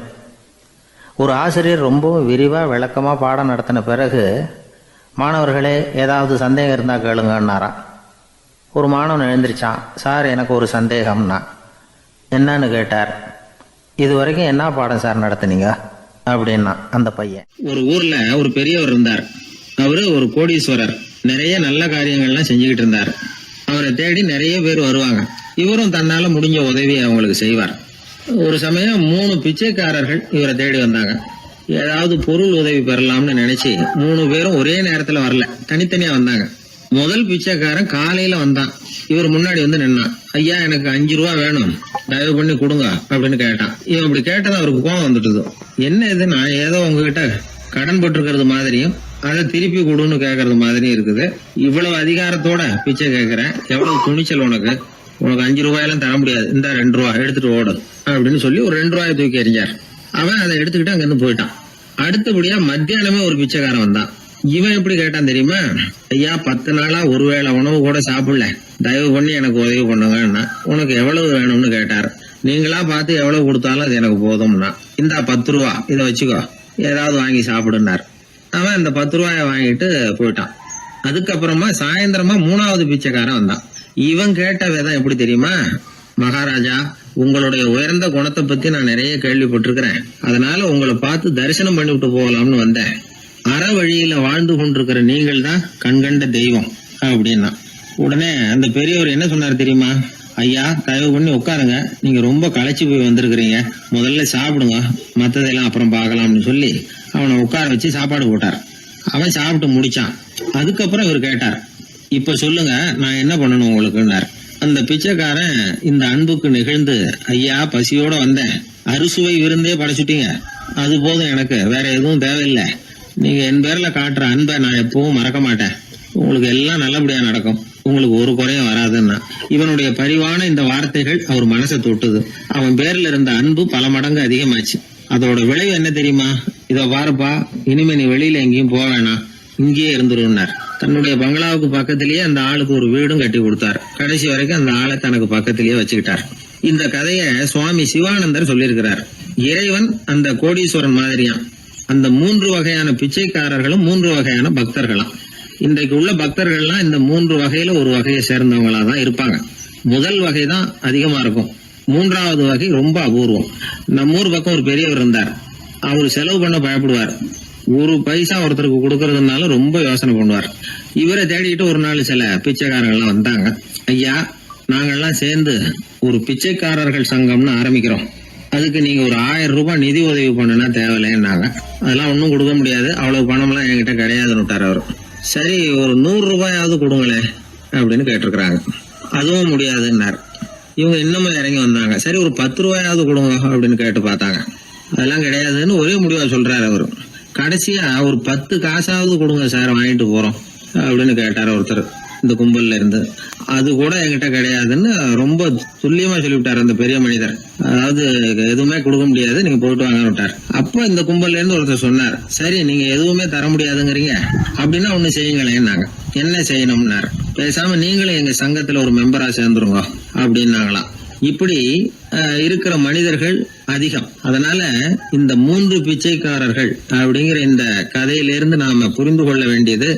ஒரு ஆசிரியர் ரொம்பவும் விரிவாக விளக்கமாக பாடம் நடத்தின பிறகு, மாணவர்களே ஏதாவது சந்தேகம் இருந்தால் கேளுங்கன்னாராம். ஒரு மாணவன் எழுந்திரிச்சான். சார், எனக்கு ஒரு சந்தேகம்னா. என்னன்னு கேட்டார். இது வரைக்கும் என்ன பாடம் சார் நடத்துனீங்க அப்படின்னா அந்த பையன். ஒரு ஊர்ல ஒரு பெரியவர் இருந்தார். அவரு ஒரு கோடீஸ்வரர். நிறைய நல்ல காரியங்கள்லாம் செஞ்சுக்கிட்டு இருந்தார். அவரை தேடி நிறைய பேர் வருவாங்க. இவரும் தன்னால முடிஞ்ச உதவியை அவங்களுக்கு செய்வார். ஒரு சமயம் 3 பிச்சைக்காரர்கள் இவரை தேடி வந்தாங்க. ஏதாவது பொருள் உதவி பெறலாம்னு நினைச்சு 3 பேரும் ஒரே நேரத்துல வரல, தனித்தனியா வந்தாங்க. முதல் பிச்சைக்காரன் காலையில வந்தான். இவர் முன்னாடி நின்னான். ஐயா, எனக்கு 5 ரூபா வேணும், தயவு பண்ணி கொடுங்க அப்படின்னு கேட்டான். இவன் அப்படி கேட்டது அவருக்கு கோவம் வந்துட்டுது. என்ன இது, நான் ஏதோ உங்ககிட்ட கடன் பட்டிருக்கிறது மாதிரியும் அதை திருப்பி கொடுன்னு கேட்கறது மாதிரியும் இருக்குது. இவ்வளவு அதிகாரத்தோட பிச்சை கேட்கிறேன், எவ்வளவு துணிச்சல் உனக்கு 5 ரூபாயெல்லாம் தர முடியாது, இந்த 2 ரூபா எடுத்துட்டு ஓடு அப்படின்னு சொல்லி ஒரு 2 ரூபாயை தூக்கி எறிஞ்சார். அவன் அதை எடுத்துக்கிட்டு அங்கிருந்து போயிட்டான். அடுத்தபடியா மத்தியானமே ஒரு பிச்சைக்காரன் வந்தான். இவன் எப்படி கேட்டான் தெரியுமா? ஐயா, 10 நாளா ஒருவேளை உணவு கூட சாப்பிடல, தயவு பண்ணி எனக்கு உதவி பண்ணுங்கன்னா. உனக்கு எவ்வளவு வேணும்னு கேட்டார். நீங்களா பார்த்து எவ்வளவு கொடுத்தாலும் அது எனக்கு போதும்னா. இந்தா 10 ரூபா, இதை வச்சுக்கோ, ஏதாவது வாங்கி சாப்பிடுனார். அவன் அந்த 10 ரூபாயை வாங்கிட்டு போயிட்டான். அதுக்கப்புறமா சாயந்தரமா 3வது பிச்சைக்காரன் வந்தான். இவன் கேட்ட விதம் எப்படி தெரியுமா? மகாராஜா, உங்களுடைய உயர்ந்த குணத்தை பத்தி நான் நிறைய கேள்விப்பட்டிருக்கிறேன். அதனால உங்களை பார்த்து தரிசனம் பண்ணிவிட்டு போகலாம்னு வந்தேன். அற வழியில வாழ்ந்து கொண்டிருக்கிற நீங்கள் தான் கண்கண்ட தெய்வம் அப்படின்னா. உடனே அந்த பெரியவர் என்ன சொன்னார் தெரியுமா? ஐயா, தயவு பண்ணி உட்காருங்க, நீங்க ரொம்ப களைச்சு போய் வந்திருக்கிறீங்க, முதல்ல சாப்பிடுங்க, மற்றதெல்லாம் அப்புறம் பார்க்கலாம்னு சொல்லி அவனை உட்கார வச்சு சாப்பாடு போட்டார். அவன் சாப்பிட்டு முடிச்சான். அதுக்கப்புறம் இவர் கேட்டார், இப்ப சொல்லுங்க, நான் என்ன பண்ணணும் உங்களுக்குன்னார். அந்த பிச்சைக்காரன் இந்த அன்புக்கு நிகழ்ந்து, ஐயா, பசியோட வந்தேன், அறுசுவை விருந்தே படைச்சுட்டீங்க, அது போதும், எனக்கு வேற எதுவும் தேவையில்லை. நீங்க என் பேர்ல காட்டுற அன்பை நான் எப்பவும் மறக்க மாட்டேன். உங்களுக்கு எல்லாம் நல்லபடியா நடக்கும், உங்களுக்கு ஒரு குறையும் வராதுன்னா. இவனுடைய பரிவான இந்த வார்த்தைகள் அவர் மனசை தொட்டுது. அவன் பேர்ல இருந்த அன்பு பல மடங்கு அதிகமாச்சு. அதோட விளைவு என்ன தெரியுமா? இத பாருப்பா, இனிமே நீ வெளியில எங்கேயும் போக வேணாம், இங்கேயே இருந்துருன்னார். தன்னுடைய பங்களாவுக்கு பக்கத்திலேயே அந்த ஆளுக்கு ஒரு வீடும் கட்டி கொடுத்தார். கடைசி வரைக்கும் அந்த ஆளை தனக்கு பக்கத்திலேயே வச்சுக்கிட்டார். இந்த கதையை சுவாமி சிவானந்தர் சொல்லியிருக்கிறார். இறைவன் அந்த கோடீஸ்வரன் மாதிரியான். அந்த 3 வகையான பிச்சைக்காரர்களும் 3 வகையான பக்தர்களாம். இன்றைக்கு உள்ள பக்தர்கள்லாம் இந்த 3 வகையில ஒரு வகையை சேர்ந்தவங்களா தான் இருப்பாங்க. முதல் வகை தான் அதிகமா இருக்கும். மூன்றாவது வகை ரொம்ப அபூர்வம். நம்ம ஊர் பக்கம் ஒரு பெரியவர் இருந்தார். அவர் செலவு பண்ண பயப்படுவார். ஒரு பைசா ஒருத்தருக்கு கொடுக்கறதுனால ரொம்ப யோசனை பண்ணுவார். இவரை தேடிட்டு ஒரு நாள் சில பிச்சைக்காரங்கள்லாம் வந்தாங்க. ஐயா, நாங்கெல்லாம் சேர்ந்து ஒரு பிச்சைக்காரர்கள் சங்கம்னு ஆரம்பிக்கிறோம். அதுக்கு நீங்க ஒரு 1000 ரூபாய் நிதி உதவி பண்ணுனா தேவையில்லைன்னாங்க. அதெல்லாம் ஒன்றும் கொடுக்க முடியாது, அவ்வளவு பணம்லாம் என்கிட்ட கிடையாதுன்னு விட்டார் அவர். சரி, ஒரு 100 ரூபாயாவது கொடுங்களேன் அப்படின்னு கேட்டிருக்கிறாங்க. அதுவும் முடியாதுன்னார். இவங்க இன்னமும் இறங்கி வந்தாங்க. சரி, ஒரு 10 ரூபாயாவது கொடுங்க அப்படின்னு கேட்டு பார்த்தாங்க. அதெல்லாம் கிடையாதுன்னு ஒரே முடிவா சொல்றாரு அவரு. கடைசியா ஒரு 10 காசாவது கொடுங்க சார், வாங்கிட்டு போறோம் அப்படின்னு கேட்டார் ஒருத்தர் இந்த கும்பல்ல இருந்து. அது கூட என்கிட்ட கிடையாதுன்னு ரொம்ப துல்லியமா சொல்லிவிட்டார் அந்த பெரிய மனிதர். அதாவது எதுவுமே கொடுக்க முடியாது, நீங்க போயிட்டு வாங்கன்னு விட்டார். அப்ப இந்த கும்பல்ல இருந்து ஒருத்தர் சொன்னார், சரி நீங்க எதுவுமே தர முடியாதுங்கிறீங்க, அப்படின்னா ஒண்ணு செய்யுங்களேன்னாங்க. என்ன செய்யணும்னாரு. பேசாம நீங்களும் எங்க சங்கத்துல ஒரு மெம்பரா சேர்ந்துருங்க அப்படின்னாங்களாம். இப்படி இருக்கிற மனிதர்கள் அதிகம். அதனால இந்த 3 பிச்சைக்காரர்கள் அப்படிங்கிற இந்த கதையிலிருந்து நாம புரிந்து கொள்ள வேண்டியது,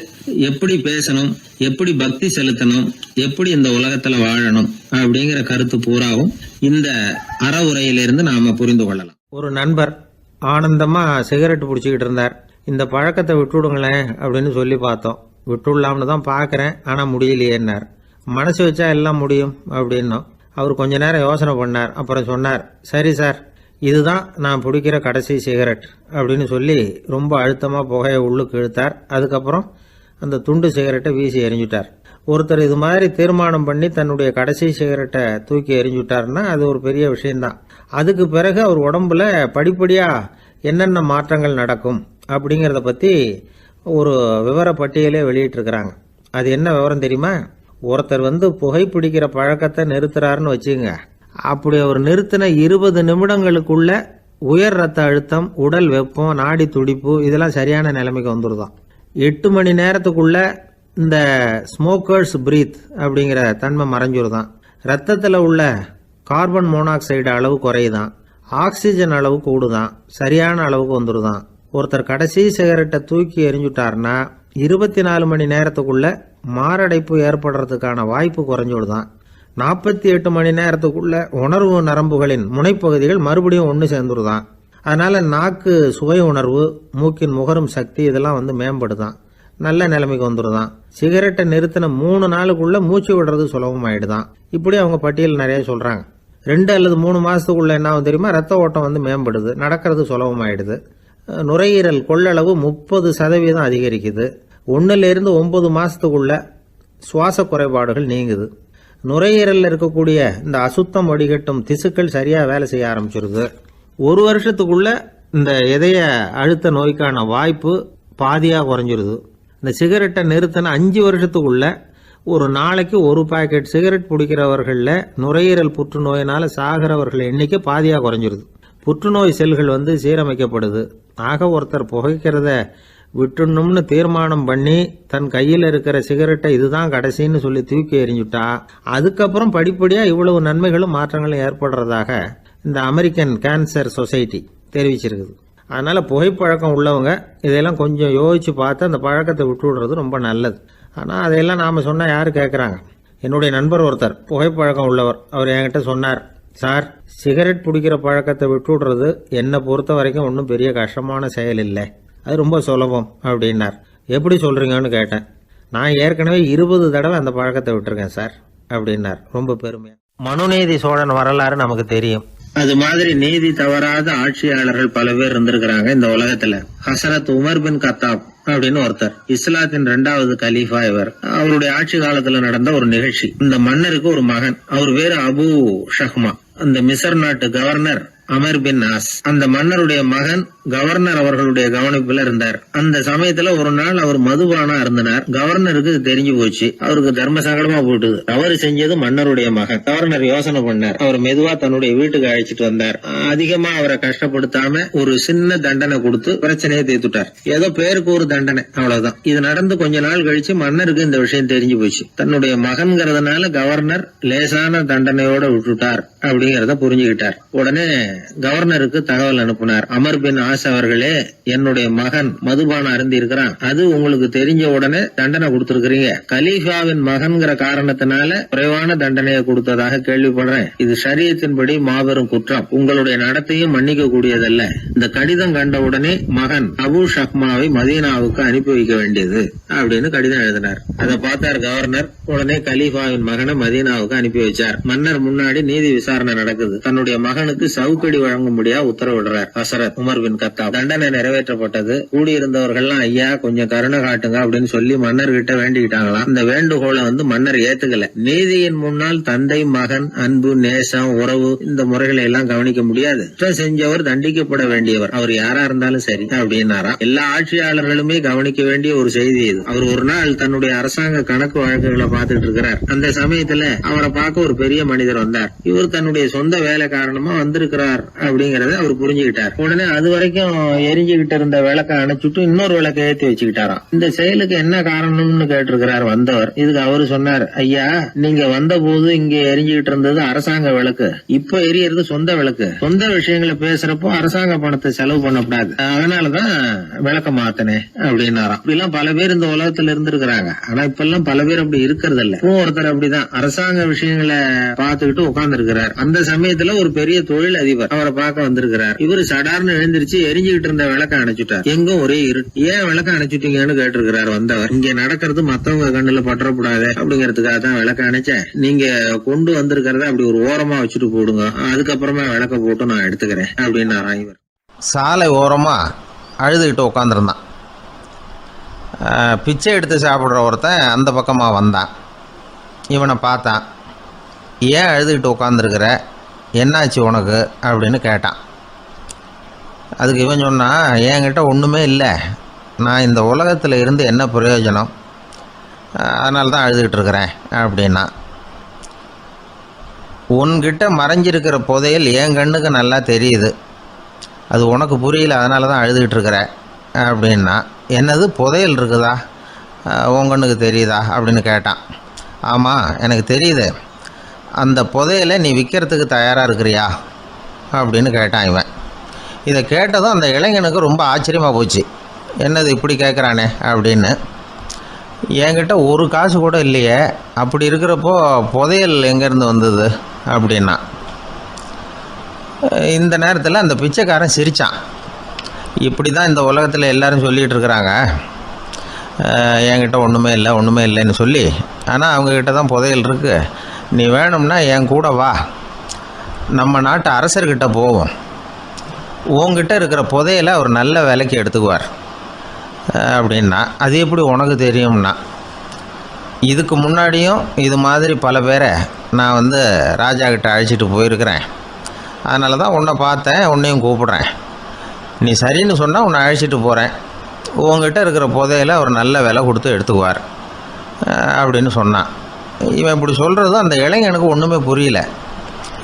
எப்படி பேசணும், எப்படி பக்தி செலுத்தணும், எப்படி இந்த உலகத்துல வாழணும் அப்படிங்கிற கருத்து பூராவும் இந்த அறவுரையிலிருந்து நாம புரிந்து கொள்ளலாம். ஒரு நண்பர் ஆனந்தமா சிகரெட் பிடிச்சிக்கிட்டு இருந்தார். இந்த பழக்கத்தை விட்டுவிடுங்களேன் அப்படின்னு சொல்லி பார்த்தோம். விட்டுடலாம்னு தான் பாக்குறேன், ஆனா முடியலையேன்னார். மனசு வச்சா எல்லாம் முடியும் அப்படின்னோம். அவர் கொஞ்ச நேரம் யோசனை பண்ணார். அப்புறம் சொன்னார், சரி சார், இதுதான் நான் பிடிக்கிற கடைசி சிகரெட் அப்படின்னு சொல்லி ரொம்ப அழுத்தமாக புகையை உள்ளுக்கு இழுத்தார். அதுக்கப்புறம் அந்த துண்டு சிகரெட்டை வீசி எறிஞ்சுட்டார். ஒருத்தர் இது மாதிரி தீர்மானம் பண்ணி தன்னுடைய கடைசி சிகரெட்டை தூக்கி எறிஞ்சுட்டார்னா அது ஒரு பெரிய விஷயம்தான். அதுக்கு பிறகு அவர் உடம்புல படிப்படியாக என்னென்ன மாற்றங்கள் நடக்கும் அப்படிங்கிறத பற்றி ஒரு விவர பட்டியலே வெளியிட்டிருக்கிறாங்க. அது என்ன விவரம் தெரியுமா? ஒருத்தர் புகைப்பிடிக்கிற பழக்கத்தை நிறுத்துறாருன்னு வச்சுங்க. அப்படி அவர் நிறுத்தின 20 நிமிடங்களுக்குள்ள உயர் ரத்த அழுத்தம், உடல் வெப்பம், நாடி துடிப்பு இதெல்லாம் சரியான நிலைமைக்கு வந்துருதான். 8 மணி நேரத்துக்குள்ள இந்த ஸ்மோக்கர்ஸ் பிரீத் அப்படிங்கிற தன்மை மறைஞ்சிருதான். ரத்தத்தில் உள்ள கார்பன் மோனாக்சைடு அளவு குறையுதான். ஆக்சிஜன் அளவு கூடுதான். சரியான அளவுக்கு வந்துருதான். ஒருத்தர் கடைசி சிகரெட்டை தூக்கி எறிஞ்சுட்டார்னா 24 மணி நேரத்துக்குள்ள மாரடைப்பு ஏற்படுறதுக்கான வாய்ப்பு குறைஞ்சுடுதான். 48 மணி நேரத்துக்குள்ள உணர்வு நரம்புகளின் முனைப்பகுதிகள் மறுபடியும் ஒன்று சேர்ந்துருதான். அதனால நாக்கு சுவை உணர்வு, மூக்கின் முகரும் சக்தி இதெல்லாம் மேம்படுதான். நல்ல நிலைமைக்கு வந்துருதான். சிகரெட்டை நிறுத்தின 3 நாளுக்குள்ள மூச்சு விடுறது சுலபமாயிடுதான். இப்படி அவங்க பட்டியல் நிறைய சொல்றாங்க. 2 அல்லது 3 மாசத்துக்குள்ள என்ன ஆகும் தெரியுமா? ரத்த ஓட்டம் மேம்படுது, நடக்கிறது சுலபமாயிடுது. நுரையீரல் கொள்ளளவு 30% அதிகரிக்குது. 1லிருந்து 9 மாசத்துக்குள்ள சுவாச குறைபாடுகள் நீங்குது. நுரையீரலில் இருக்கக்கூடிய இந்த அசுத்தம் வடிகட்டும் திசுக்கள் சரியா வேலை செய்ய ஆரம்பிச்சிருது. 1 வருஷத்துக்குள்ள இந்த இதய அழுத்த நோய்க்கான வாய்ப்பு பாதியா குறைஞ்சிருது. இந்த சிகரெட்டை நிறுத்தின 5 வருஷத்துக்குள்ள ஒரு நாளைக்கு 1 பாக்கெட் சிகரெட் பிடிக்கிறவர்களில் நுரையீரல் புற்றுநோயினால சாகிறவர்கள் எண்ணிக்கை பாதியா குறைஞ்சிருது. புற்றுநோய் செல்கள் சீரமைக்கப்படுது. ஆக ஒருத்தர் புகைக்கிறத விட்டுணும்னு தீர்மானம் பண்ணி தன் கையில் இருக்கிற சிகரெட்டை இதுதான் கடைசின்னு சொல்லி தூக்கி எறிஞ்சுட்டா அதுக்கப்புறம் படிப்படியா இவ்வளவு நன்மைகளும் மாற்றங்களும் ஏற்படுறதாக இந்த அமெரிக்கன் கேன்சர் சொசைட்டி தெரிவிச்சிருக்குது. அதனால புகைப்பழக்கம் உள்ளவங்க இதெல்லாம் கொஞ்சம் யோசிச்சு பார்த்து அந்த பழக்கத்தை விட்டு விடுறது ரொம்ப நல்லது. ஆனால் அதையெல்லாம் நாம சொன்னா யாரு கேட்கறாங்க? என்னுடைய நண்பர் ஒருத்தர் புகைப்பழக்கம் உள்ளவர். அவர் என்கிட்ட சொன்னார், சார், சிகரெட் பிடிக்கிற பழக்கத்தை விட்டு விடுறது என்னை பொறுத்த வரைக்கும் ஒன்றும் பெரிய கஷ்டமான செயல் இல்லை, அது ரொம்ப சுலபம் அப்படின்னார். எப்படி சொல்றீங்கன்னு கேட்டேன். நான் ஏற்கனவே 20 தடவை அந்த பழக்கத்தை விட்டுருக்கேன் சார் அப்படின்னார் ரொம்ப பெருமையா. மனுநீதி சோழன் வரலாறு நமக்கு தெரியும். அது மாதிரி நீதி தவறாத ஆட்சியாளர்கள் பல பேர் இருந்திருக்கிறாங்க இந்த உலகத்துல. ஹசரத் உமர் பின் கத்தாப் அப்படின்னு ஒருத்தர், இஸ்லாத்தின் 2வது கலீஃபா இவர். அவருடைய ஆட்சி காலத்துல நடந்த ஒரு நிகழ்ச்சி. இந்த மன்னருக்கு ஒரு மகன், அவர் பேரு அபு ஷஹ்மா. அந்த மிசர் நாட்டு கவர்னர் அமர் பின் ஆஸ், அந்த மன்னருடைய மகன் கவர்னர் அவர்களுடைய கவனிப்புல இருந்தார். அந்த சமயத்துல ஒரு நாள் அவர் மதுபானா இருந்தனார். கவர்னருக்கு தெரிஞ்சு போச்சு. அவருக்கு தர்ம சங்கடமா போட்டுது. அவர் செஞ்சது மன்னருடைய மகன். கவர்னர் யோசனை பண்ணார். அவர் மெதுவா தன்னுடைய வீட்டுக்கு அழைச்சிட்டு வந்தார். அதிகமா அவரை கஷ்டப்படுத்தாம ஒரு சின்ன தண்டனை கொடுத்து பிரச்சனையை தீர்த்துட்டார். ஏதோ பேருக்கு ஒரு தண்டனை, அவ்வளவுதான். இது நடந்து கொஞ்ச நாள் கழிச்சு மன்னருக்கு இந்த விஷயம் தெரிஞ்சு போச்சு. தன்னுடைய மகன்கிறதுனால கவர்னர் லேசான தண்டனையோட விட்டுட்டார் அப்படிங்கறத புரிஞ்சுக்கிட்டார். உடனே கவர்னருக்கு தகவல் அனுப்பினார். அமர் பின் ஆஸ் அவர்களே, என்னுடைய மகன் மதுபானம் அருந்தி இருக்கிறான், அது உங்களுக்கு தெரிஞ்ச உடனே தண்டனை கொடுத்திருக்கிறீங்க. கலீஃபாவின் மகன்கிற காரணத்தினால குறைவான தண்டனையை கொடுத்ததாக கேள்விப்படுறேன். இது ஷரியத்தின்படி மாபெரும் குற்றம். உங்களுடைய நடத்தையும் மன்னிக்க கூடியதல்ல. இந்த கடிதம் கண்ட உடனே மகன் அபு ஷஹ்மாவை மதீனாவுக்கு அனுப்பி வைக்க வேண்டியது அப்படின்னு கடிதம் எழுதினார். அதை பார்த்தார் கவர்னர். உடனே கலீஃபாவின் மகனை மதீனாவுக்கு அனுப்பி வச்சார். மன்னர் முன்னாடி நீதி விசாரணை நடக்குது. தன்னுடைய மகனுக்கு சவுக்கடி வழங்கும்படியா உத்தரவிடுறார் ஹசரத் உமர் பின் கத்தாப். தண்டனை நிறைவேற்றப்பட்டது. கூடியிருந்தவர்கள்லாம் ஐயா கொஞ்சம் கருணை காட்டுங்க அப்படின்னு சொல்லி மன்னர் கிட்ட வேண்டிக்கிட்டாங்களாம். இந்த வேண்டுகோளை மன்னர் ஏத்துக்கல. நீதியின் முன்னால் தந்தை மகன் அன்பு நேசம் உறவு இந்த முறைகளை எல்லாம் கவனிக்க முடியாது. குற்றம் செஞ்சவர் தண்டிக்கப்பட வேண்டியவர், அவர் யாரா இருந்தாலும் சரி அப்படின்னாராம். எல்லா ஆட்சியாளர்களுமே கவனிக்க வேண்டிய ஒரு செய்தி இது. அவர் ஒரு நாள் தன்னுடைய அரசாங்க கணக்கு வழக்குகளை பார்த்துட்டு இருக்கிறார். அந்த சமயத்துல அவரை பார்க்க ஒரு பெரிய மனிதர் வந்தார். இவர் தன்னுடைய சொந்த வேலை காரணமா வந்திருக்கிறார் அப்படிங்கறத அவர் புரிஞ்சுக்கிட்டார். உடனே அது வரைக்கும் எரிஞ்சுகிட்டு இருந்த விளக்க அணைச்சுட்டு இன்னொரு விளக்க ஏற்றி வச்சுக்கிட்டாராம். இந்த செயலுக்கு என்ன காரணம்னு கேட்டிருக்கிறார் வந்தவர். இதுக்கு அவரு சொன்னார், ஐயா நீங்க வந்த போது இங்க எரிஞ்சுகிட்டு இருந்தது அரசாங்க விளக்கு, இப்ப எரியறது சொந்த விளக்கு. சொந்த விஷயங்களை பேசுறப்போ அரசாங்க பணத்தை செலவு பண்ணக்கூடாது, அதனாலதான் விளக்க மாத்தினேன் அப்படின்னாராம். இப்படி எல்லாம் பல பேர் இந்த உலகத்துல இருந்திருக்கிறாங்க. ஆனா இப்ப எல்லாம் பல பேர் அப்படி இருக்கிறது இல்ல. ஒருத்தர் அப்படிதான் அரசாங்க விஷயங்களை பார்த்துக்கிட்டு உட்கார்ந்து இருக்கிறார். அந்த சமயத்துல ஒரு பெரிய தொழில் அதிபர் அவரை பார்க்க வந்திருக்கிறார். இவரு சடார்னு எழுந்திருச்சு எரிஞ்சுகிட்டு இருந்த விளக்க அணைச்சுட்டார். எங்கும் ஒரே இருட்டு. ஏன் விளக்க அணைச்சுட்டீங்கன்னு கேட்டிருக்கிறார் வந்தவர். இங்க நடக்கிறது மத்தவங்க கண்ணுல பற்றக்கூடாது அப்படிங்கறதுக்காக தான் விளக்க அணைச்சேன். நீங்க கொண்டு வந்திருக்கிறத அப்படி ஒரு ஓரமா வச்சுட்டு போடுங்க, அதுக்கப்புறமா விளக்க போட்டு நான் எடுத்துக்கிறேன் அப்படின்னாராம் இவர். சாலை ஓரமா அழுதுகிட்டு உட்காந்துருந்தான். பிச்சை எடுத்து சாப்பிட்ற ஒருத்தன் அந்த பக்கமாக வந்தான். இவனை பார்த்தான். ஏன் அழுதுகிட்டு உட்காந்துருக்கிற, என்னாச்சு உனக்கு அப்படின்னு கேட்டான். அதுக்கு இவன் சொன்னான், என்கிட்ட ஒன்றுமே இல்லை, நான் இந்த உலகத்தில் இருந்து என்ன பிரயோஜனம், அதனால தான் அழுதுகிட்டு இருக்கிறேன் அப்படின்னா. உன்கிட்ட மறைஞ்சிருக்கிற புதையல் என் கண்ணுக்கு நல்லா தெரியுது, அது உனக்கு புரியல, அதனால தான் அழுதுகிட்டு இருக்கிற அப்படின்னா. என்னது புதையல் இருக்குதா, உன் கண்ணுக்கு தெரியுதா அப்படின்னு கேட்டான். ஆமாம் எனக்கு தெரியுது, அந்த புதையலை நீ விற்கிறதுக்கு தயாராக இருக்கிறியா அப்படின்னு கேட்டான் இவன். இதை கேட்டதும் அந்த இளைஞனுக்கு ரொம்ப ஆச்சரியமாக போச்சு. என்னது இப்படி கேட்குறானே அப்படின்னு. என்கிட்ட ஒரு காசு கூட இல்லையே, அப்படி இருக்கிறப்போ புதையல் எங்கேருந்து வந்தது அப்படின்னா. இந்த நேரத்தில் அந்த பிச்சைக்காரன் சிரித்தான். இப்படி தான் இந்த உலகத்தில் எல்லோரும் சொல்லிகிட்டு இருக்கிறாங்க, என்கிட்ட ஒன்றுமே இல்லைன்னு சொல்லி. ஆனால் அவங்கக்கிட்ட தான் புதையல் இருக்குது. நீ வேணும்னா என் கூட வா, நம்ம நாட்டு அரசர்கிட்ட போவோம், உங்ககிட்ட இருக்கிற புதையலை அவர் நல்ல விலைக்கு எடுத்துக்குவார் அப்படின்னா. அது எப்படி உனக்கு தெரியும்னா, இதுக்கு முன்னாடியும் இது மாதிரி பல பேரை நான் ராஜா கிட்ட அழைச்சிட்டு போயிருக்கிறேன், அதனால தான் உன்னை பார்த்தேன், உன்னையும் கூப்பிட்றேன். நீ சரின்னு சொன்னால் உன்னை அழைச்சிட்டு போகிறேன், உங்ககிட்ட இருக்கிற புதையலை அவர் நல்ல விலை கொடுத்து எடுத்துக்குவார் அப்படின்னு சொன்னான். இவன் இப்படி சொல்கிறது அந்த இளைஞனுக்கு ஒன்றுமே புரியல.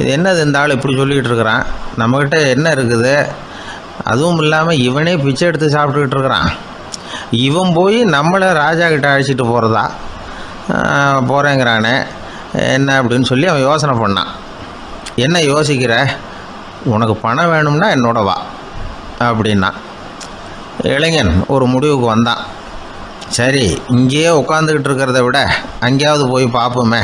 இது என்னது இந்த ஆள் இப்படி சொல்லிகிட்டு இருக்கிறான், நம்மக்கிட்ட என்ன இருக்குது, அதுவும் இல்லாமல் இவனே பிச்சை எடுத்து சாப்பிட்டுக்கிட்டு இருக்கிறான், இவன் போய் நம்மளை ராஜா கிட்ட அழைச்சிட்டு போகிறதா போகிறேங்கிறானே என்ன அப்படின்னு சொல்லி அவன் யோசனை பண்ணான். என்ன யோசிக்கிற, உனக்கு பணம் வேணும்னா என்னோட வா அப்படின்னா. இளைஞன் ஒரு முடிவுக்கு வந்தான். சரி, இங்கேயே உட்காந்துக்கிட்டு இருக்கிறத விட அங்கேயாவது போய் பார்ப்போமே,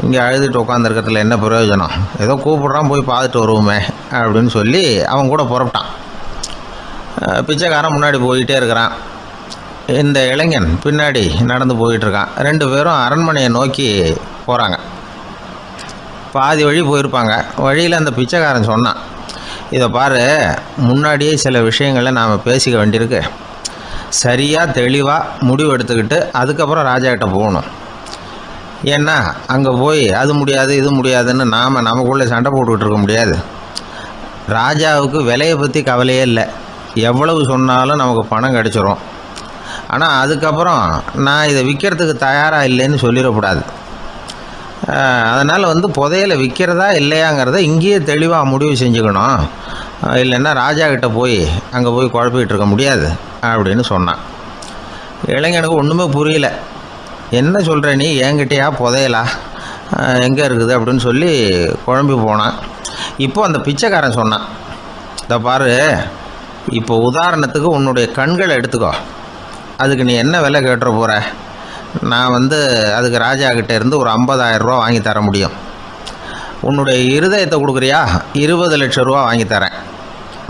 இங்கே அழுதுட்டு உட்காந்துருக்கிறதுல என்ன பிரயோஜனம், ஏதோ கூப்பிட்றான் போய் பார்த்துட்டு வருவோமே அப்படின்னு சொல்லி அவன் கூட புறப்பட்டான். பிச்சைக்காரன் முன்னாடி போயிட்டே இருக்கிறான், இந்த இளைஞன் பின்னாடி நடந்து போயிட்டுருக்கான். ரெண்டு பேரும் அரண்மனையை நோக்கி போகிறாங்க. பாதி வழி போயிருப்பாங்க. வழியில் அந்த பிச்சைக்காரன் சொன்னான், இதை பாரு, முன்னாடியே சில விஷயங்களை நாம் பேசிக்க வேண்டியிருக்கு, சரியாக தெளிவாக முடிவு எடுத்துக்கிட்டு அதுக்கப்புறம் ராஜாக்கிட்ட போகணும். ஏன்னா அங்கே போய் அது முடியாது இது முடியாதுன்னு நாம் நமக்குள்ளே சண்டை போட்டுக்கிட்டு இருக்க முடியாது. ராஜாவுக்கு விலையை பற்றி கவலையே இல்லை, எவ்வளவு சொன்னாலும் நமக்கு பணம் கிடச்சிரும். ஆனால் அதுக்கப்புறம் நான் இதை விற்கிறதுக்கு தயாராக இல்லைன்னு சொல்லிடக்கூடாது. அதனால் புதையலை விற்கிறதா இல்லையாங்கிறத இங்கேயே தெளிவாக முடிவு செஞ்சுக்கணும், இல்லைன்னா ராஜா கிட்ட போய் அங்கே போய் குழப்பிக்கிட்டு இருக்க முடியாது அப்படின்னு சொன்னான். இளைஞனுக்கு ஒன்றுமே புரியல. என்ன சொல்கிற நீ, என்கிட்டயா புதையலா எங்கே இருக்குது அப்படின்னு சொல்லி குழம்பி போனான். இப்போ அந்த பிச்சைக்காரன் சொன்னான், இதை பாரு, இப்போ உதாரணத்துக்கு உன்னுடைய கண்களை எடுத்துக்கோ. அதுக்கு நீ என்ன விலை கேட்டுற போகிற? நான் அதுக்கு ராஜா கிட்டே இருந்து ஒரு 50,000 ரூபா வாங்கி தர முடியும். உன்னுடைய இருதயத்தை கொடுக்குறியா? 20 லட்சம் ரூபா வாங்கி தரேன்.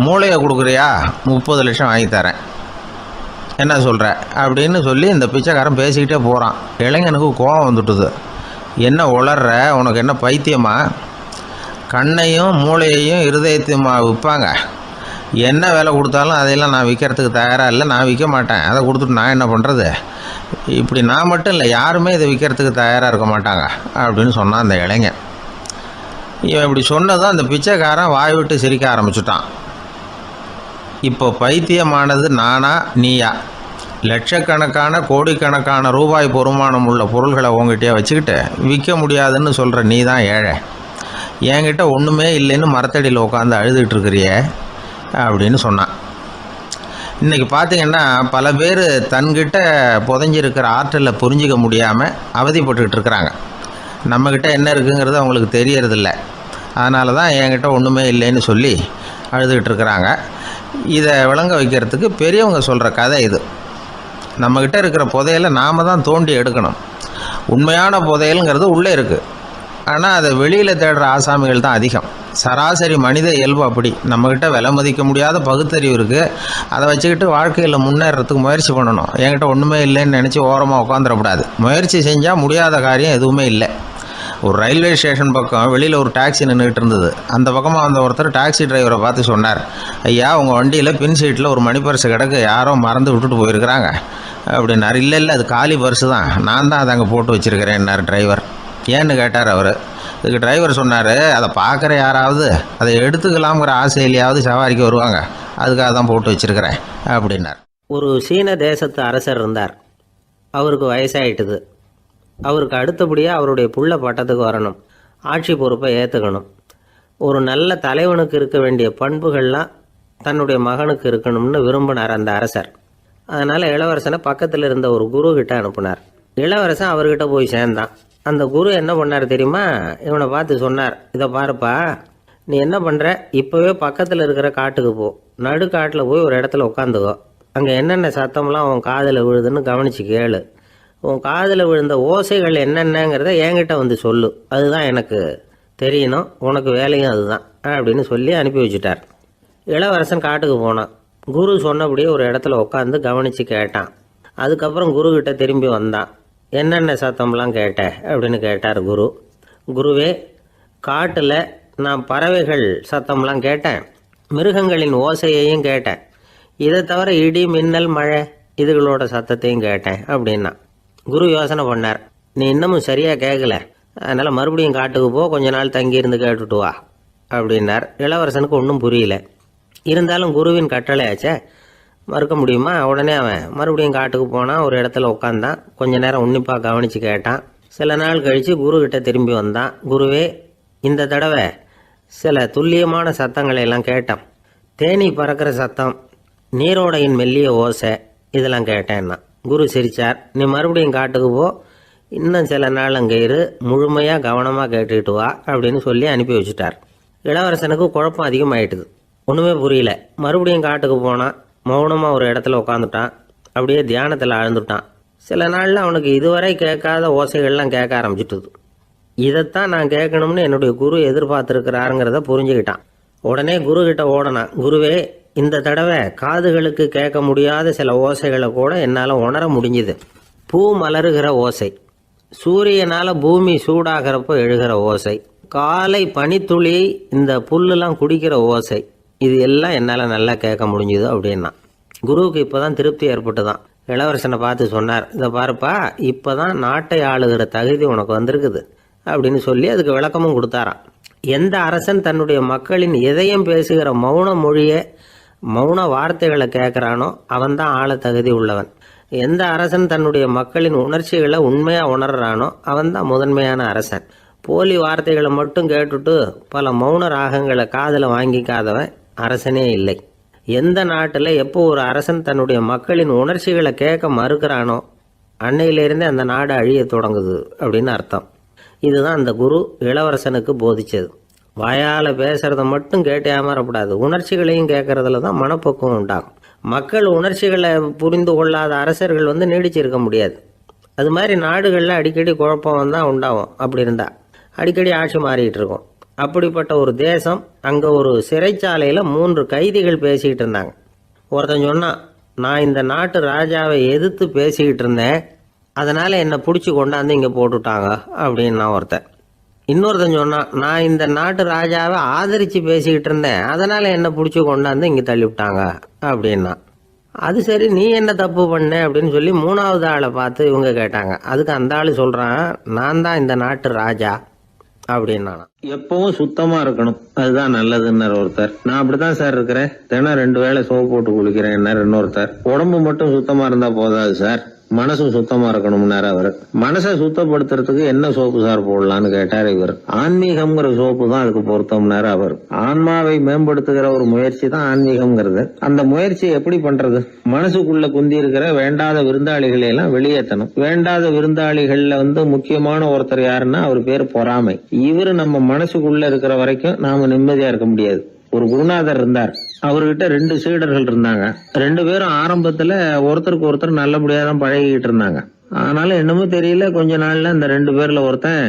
மூளையை கொடுக்குறியா? 30 லட்சம் வாங்கி தரேன். என்ன சொல்கிற அப்படின்னு சொல்லி இந்த பிச்சைக்காரன் பேசிக்கிட்டே போகிறான். இளைஞனுக்கு கோபம் வந்துட்டுது. என்ன உளர்ற? உனக்கு என்ன பைத்தியமா? கண்ணையும் மூளையையும் இருதயத்தையுமா விற்பாங்க? என்ன விலை கொடுத்தாலும் அதையெல்லாம் நான் விற்கிறதுக்கு தயாராக இல்லை, நான் விற்க மாட்டேன். அதை கொடுத்துட்டு நான் என்ன பண்ணுறது? இப்படி நான் மட்டும் இல்லை, யாருமே இதை விற்கிறதுக்கு தயாராக இருக்க மாட்டாங்க அப்படின்னு சொன்னான் அந்த இளைஞன். இவன் இப்படி சொன்னதும் அந்த பிச்சைக்காரன் வாய் விட்டு சிரிக்க ஆரம்பிச்சுட்டான். இப்போ பைத்தியமானது நானா நீயா? லட்சக்கணக்கான கோடிக்கணக்கான ரூபாய் பொறுமானம் உள்ள பொருள்களை உங்ககிட்டயே வச்சுக்கிட்டு விற்க முடியாதுன்னு சொல்கிற நீ தான் ஏழை. என்கிட்ட ஒன்றுமே இல்லைன்னு மரத்தடியில் உட்காந்து அழுதுகிட்டு இருக்கிறியே அப்படின்னு சொன்னான். இன்றைக்கி பார்த்திங்கன்னா பல பேர் தன்கிட்ட புதைஞ்சிருக்கிற ஆற்றலை புரிஞ்சிக்க முடியாமல் அவதிப்பட்டுக்கிட்டு இருக்கிறாங்க. நம்மக்கிட்ட என்ன இருக்குங்கிறது அவங்களுக்கு தெரியறதில்ல. அதனால தான் என்கிட்ட ஒன்றுமே இல்லைன்னு சொல்லி அழுதுகிட்டு இருக்கிறாங்க. இதை விளங்க வைக்கிறதுக்கு பெரியவங்க சொல்கிற கதை இது. நம்மக்கிட்ட இருக்கிற புதையலை நாம் தான் தோண்டி எடுக்கணும். உண்மையான புதையலுங்கிறது உள்ளே இருக்குது. ஆனால் அதை வெளியில் தேடுற ஆசாமிகள் தான் அதிகம். சராசரி மனித இயல்பு அப்படி. நம்மக்கிட்ட விலை மதிக்க முடியாத பகுத்தறிவு இருக்குது. அதை வச்சுக்கிட்டு வாழ்க்கையில் முன்னேறத்துக்கு முயற்சி பண்ணணும். என்கிட்ட ஒன்றுமே இல்லைன்னு நினச்சி ஓரமாக உட்காந்துடக்கூடாது. முயற்சி செஞ்சால் முடியாத காரியம் எதுவுமே இல்லை. ஒரு ரயில்வே ஸ்டேஷன் பக்கம் வெளியில் ஒரு டாக்ஸி நின்றுக்கிட்டு இருந்தது. அந்த பக்கமாக வந்த ஒருத்தர் டாக்ஸி டிரைவரை பார்த்து சொன்னார், ஐயா, உங்கள் வண்டியில் பின் சீட்டில் ஒரு மணி பர்ஸு கிடக்கு, யாரோ மறந்து விட்டுட்டு போயிருக்கிறாங்க அப்படின்னார். இல்லை அது காலி பர்ஸு தான், நான் தான் அதை அங்கே போட்டு வச்சுருக்கிறேன்னார் டிரைவர். ஏன்னு கேட்டார் அவர். இதுக்கு டிரைவர் சொன்னார், அதை பார்க்குற யாராவது அதை எடுத்துக்கலாம்ங்கிற ஆசையிலையாவது சவாரிக்கு வருவாங்க, அதுக்காக தான் போட்டு வச்சுருக்கிறேன் அப்படின்னார். ஒரு சீன தேசத்து அரசர் இருந்தார். அவருக்கு வயசாயிட்டுது. அவருக்கு அடுத்தபடியாக அவருடைய புள்ள பட்டத்துக்கு வரணும், ஆட்சி பொறுப்பை ஏற்றுக்கணும். ஒரு நல்ல தலைவனுக்கு இருக்க வேண்டிய பண்புகள்லாம் தன்னுடைய மகனுக்கு இருக்கணும்னு விரும்பினார் அந்த அரசர். அதனால் இளவரசனை பக்கத்தில் இருந்த ஒரு குரு கிட்ட அனுப்புனார். இளவரசன் அவர்கிட்ட போய் சேர்ந்தான். அந்த குரு என்ன பண்ணார் தெரியுமா? இவனை பார்த்து சொன்னார், இதை பாருப்பா, நீ என்ன பண்ணுற, இப்போவே பக்கத்தில் இருக்கிற காட்டுக்கு போ, நடுக்காட்டில் போய் ஒரு இடத்துல உட்காந்துக்கோ. அங்கே என்னென்ன சத்தம்லாம் உன் காதில் விழுதுன்னு கவனித்து கேளு. உன் காதில் விழுந்த ஓசைகள் என்னென்னங்கிறத என்கிட்ட வந்து சொல்லு, அதுதான் எனக்கு தெரியணும், உனக்கு வேலையும் அதுதான் அப்படின்னு சொல்லி அனுப்பி வச்சுட்டார். இளவரசன் காட்டுக்கு போனான். குரு சொன்னபடியே ஒரு இடத்துல உட்காந்து கவனித்து கேட்டான். அதுக்கப்புறம் குருக்கிட்ட திரும்பி வந்தான். என்னென்ன சத்தம்லாம் கேட்ட அப்படின்னு கேட்டார் குரு. குருவே, காட்டில் நான் பறவைகள் சத்தம்லாம் கேட்டேன், மிருகங்களின் ஓசையையும் கேட்டேன், இதை தவிர இடி மின்னல் மழை இதுகளோட சத்தத்தையும் கேட்டேன் அப்படின்னா. குரு யோசனை பண்ணார், நீ இன்னமும் சரியாக கேட்கல, அதனால் மறுபடியும் காட்டுக்கு போ, கொஞ்ச நாள் தங்கியிருந்து கேட்டுட்டு வா அப்படின்னார். இளவரசனுக்கு ஒன்றும் புரியல. இருந்தாலும் குருவின் கட்டளையாச்சே, மறுக்க முடியுமா? உடனே அவன் மறுபடியும் காட்டுக்கு போனான். ஒரு இடத்துல உட்காந்தான். கொஞ்ச நேரம் உன்னிப்பாக கவனித்து கேட்டான். சில நாள் கழித்து குருக்கிட்ட திரும்பி வந்தான். குருவே, இந்த தடவை சில துல்லியமான சத்தங்களை எல்லாம் கேட்டான். தேனி பறக்கிற சத்தம், நீரோடையின் மெல்லிய ஓசை, இதெல்லாம் கேட்டேன்னா. குரு சிரித்தார். நீ மறுபடியும் காட்டுக்கு போ, இன்னும் சில நாள் அங்கே இரு, முழுமையாக கவனமாக கேட்டுக்கிட்டு வா அப்படின்னு சொல்லி அனுப்பி வச்சுட்டார். இளவரசனுக்கு குழப்பம் அதிகமாயிட்டுது. ஒன்றுமே புரியல. மறுபடியும் காட்டுக்கு போனான். மௌனமாக ஒரு இடத்துல உட்காந்துட்டான். அப்படியே தியானத்தில் ஆழ்ந்துட்டான். சில நாளில் அவனுக்கு இதுவரை கேட்காத ஓசைகள்லாம் கேட்க ஆரம்பிச்சிட்டுது. இதைத்தான் நான் கேட்கணும்னு என்னுடைய குரு எதிர்பார்த்துருக்கிறாருங்கிறத புரிஞ்சுக்கிட்டான். உடனே குரு கிட்ட ஓடனான். குருவே, இந்த தடவை காதுகளுக்கு கேட்க முடியாத சில ஓசைகளை கூட என்னால் உணர முடிஞ்சுது. பூ மலருகிற ஓசை, சூரியனால் பூமி சூடாகிறப்போ எழுகிற ஓசை, காலை பனித்துளி இந்த புல்லுலாம் குடிக்கிற ஓசை, இது எல்லாம் என்னால் நல்லா கேட்க முடிஞ்சுது அப்படின்னா. குருவுக்கு இப்போ தான் திருப்தி ஏற்பட்டு தான். இளவரசனை பார்த்து சொன்னார், இதை பாருப்பா, இப்போ தான் நாட்டை ஆளுகிற தகுதி உனக்கு வந்திருக்குது அப்படின்னு சொல்லி அதுக்கு விளக்கமும் கொடுத்தாராம். எந்த அரசன் தன்னுடைய மக்களின் இதயம் பேசுகிற மௌன மொழியை, மௌன வார்த்தைகளை கேட்குறானோ அவன் தான் ஆள தகுதி உள்ளவன். எந்த அரசன் தன்னுடைய மக்களின் உணர்ச்சிகளை உண்மையாக உணர்றானோ அவன் தான் முதன்மையான அரசன். போலி வார்த்தைகளை மட்டும் கேட்டுட்டு பல மௌன ராகங்களை காதில் வாங்கிக்காதவன் அரசனே இல்லை. எந்த நாட்டில் எப்போ ஒரு அரசன் தன்னுடைய மக்களின் உணர்ச்சிகளை கேட்க மறுக்கிறானோ அன்னையிலேருந்தே அந்த நாடு அழிய தொடங்குது அப்படின்னு அர்த்தம். இதுதான் அந்த குரு இளவரசனுக்கு போதிச்சது. வாயால் பேசுகிறத மட்டும் கேட்டு ஏமாறக்கூடாது. உணர்ச்சிகளையும் கேட்கறதுல தான் மனப்பக்குவம் உண்டாகும். மக்கள் உணர்ச்சிகளை புரிந்து கொள்ளாத அரசர்கள் நீடிச்சிருக்க முடியாது. அது மாதிரி நாடுகளில் அடிக்கடி குழப்பம் தான் உண்டாகும். அப்படி இருந்தால் அடிக்கடி ஆட்சி மாறிக்கிட்டு இருக்கும். அப்படிப்பட்ட ஒரு தேசம், அங்கே ஒரு சிறைச்சாலையில் 3 கைதிகள் பேசிக்கிட்டு இருந்தாங்க. ஒருத்தன் சொன்னான், நான் இந்த நாட்டு ராஜாவை எதிர்த்து பேசிக்கிட்டு இருந்தேன், அதனால் என்னை பிடிச்சி கொண்டாந்து இங்கே போட்டுட்டாங்க அப்படின்னா ஒருத்தன். இன்னொருத்தன் சொன்னான், நான் இந்த நாட்டு ராஜாவை ஆதரித்து பேசிக்கிட்டு இருந்தேன், அதனால் என்னை பிடிச்சி கொண்டாந்து இங்கே தள்ளிவிட்டாங்க அப்படின்னா. அது சரி, நீ என்ன தப்பு பண்ண அப்படின்னு சொல்லி 3வது ஆளை பார்த்து இவங்க கேட்டாங்க. அதுக்கு அந்த ஆள் சொல்கிறான், நான் தான் இந்த நாட்டு ராஜா அப்படின்னா. எப்பவும் சுத்தமாக இருக்கணும், அதுதான் நல்லதுன்னார் ஒருத்தர். நான் அப்படிதான் சார் இருக்கிறேன், தினம் 2 வேளை சோப்பு போட்டு குளிக்கிறேன் இன்னொருத்தர். உடம்பு மட்டும் சுத்தமாக இருந்தால் போதாது சார், மனசும் சுத்தமா இருக்கணும்னாரு அவர். மனசை சுத்தப்படுத்துறதுக்கு என்ன சோப்பு சார் போடலான்னு கேட்டார் இவர். ஆன்மீகம்ங்கிற சோப்பு தான் அதுக்கு பொருத்தம்னாரு அவர். ஆன்மாவை மேம்படுத்துகிற ஒரு முயற்சி தான் ஆன்மீகம்ங்கிறது. அந்த முயற்சியை எப்படி பண்றது? மனசுக்குள்ள குந்தி இருக்கிற வேண்டாத விருந்தாளிகளை எல்லாம் வெளியேற்றணும். வேண்டாத விருந்தாளிகள்ல முக்கியமான ஒருத்தர் யாருன்னா அவர் பேர் பொறாமை. இவரு நம்ம மனசுக்குள்ள இருக்கிற வரைக்கும் நாம நிம்மதியா இருக்க முடியாது. ஒரு குருநாதர் இருந்தார், அவர்கிட்ட 2 சீடர்கள் இருந்தாங்க. 2 பேரும் ஆரம்பத்துல ஒருத்தருக்கு ஒருத்தர் நல்லபடியா தான் பழகிட்டு இருந்தாங்க. ஆனாலும் என்னமோ தெரியல, கொஞ்ச நாள்ல இந்த 2 பேர்ல ஒருத்தன்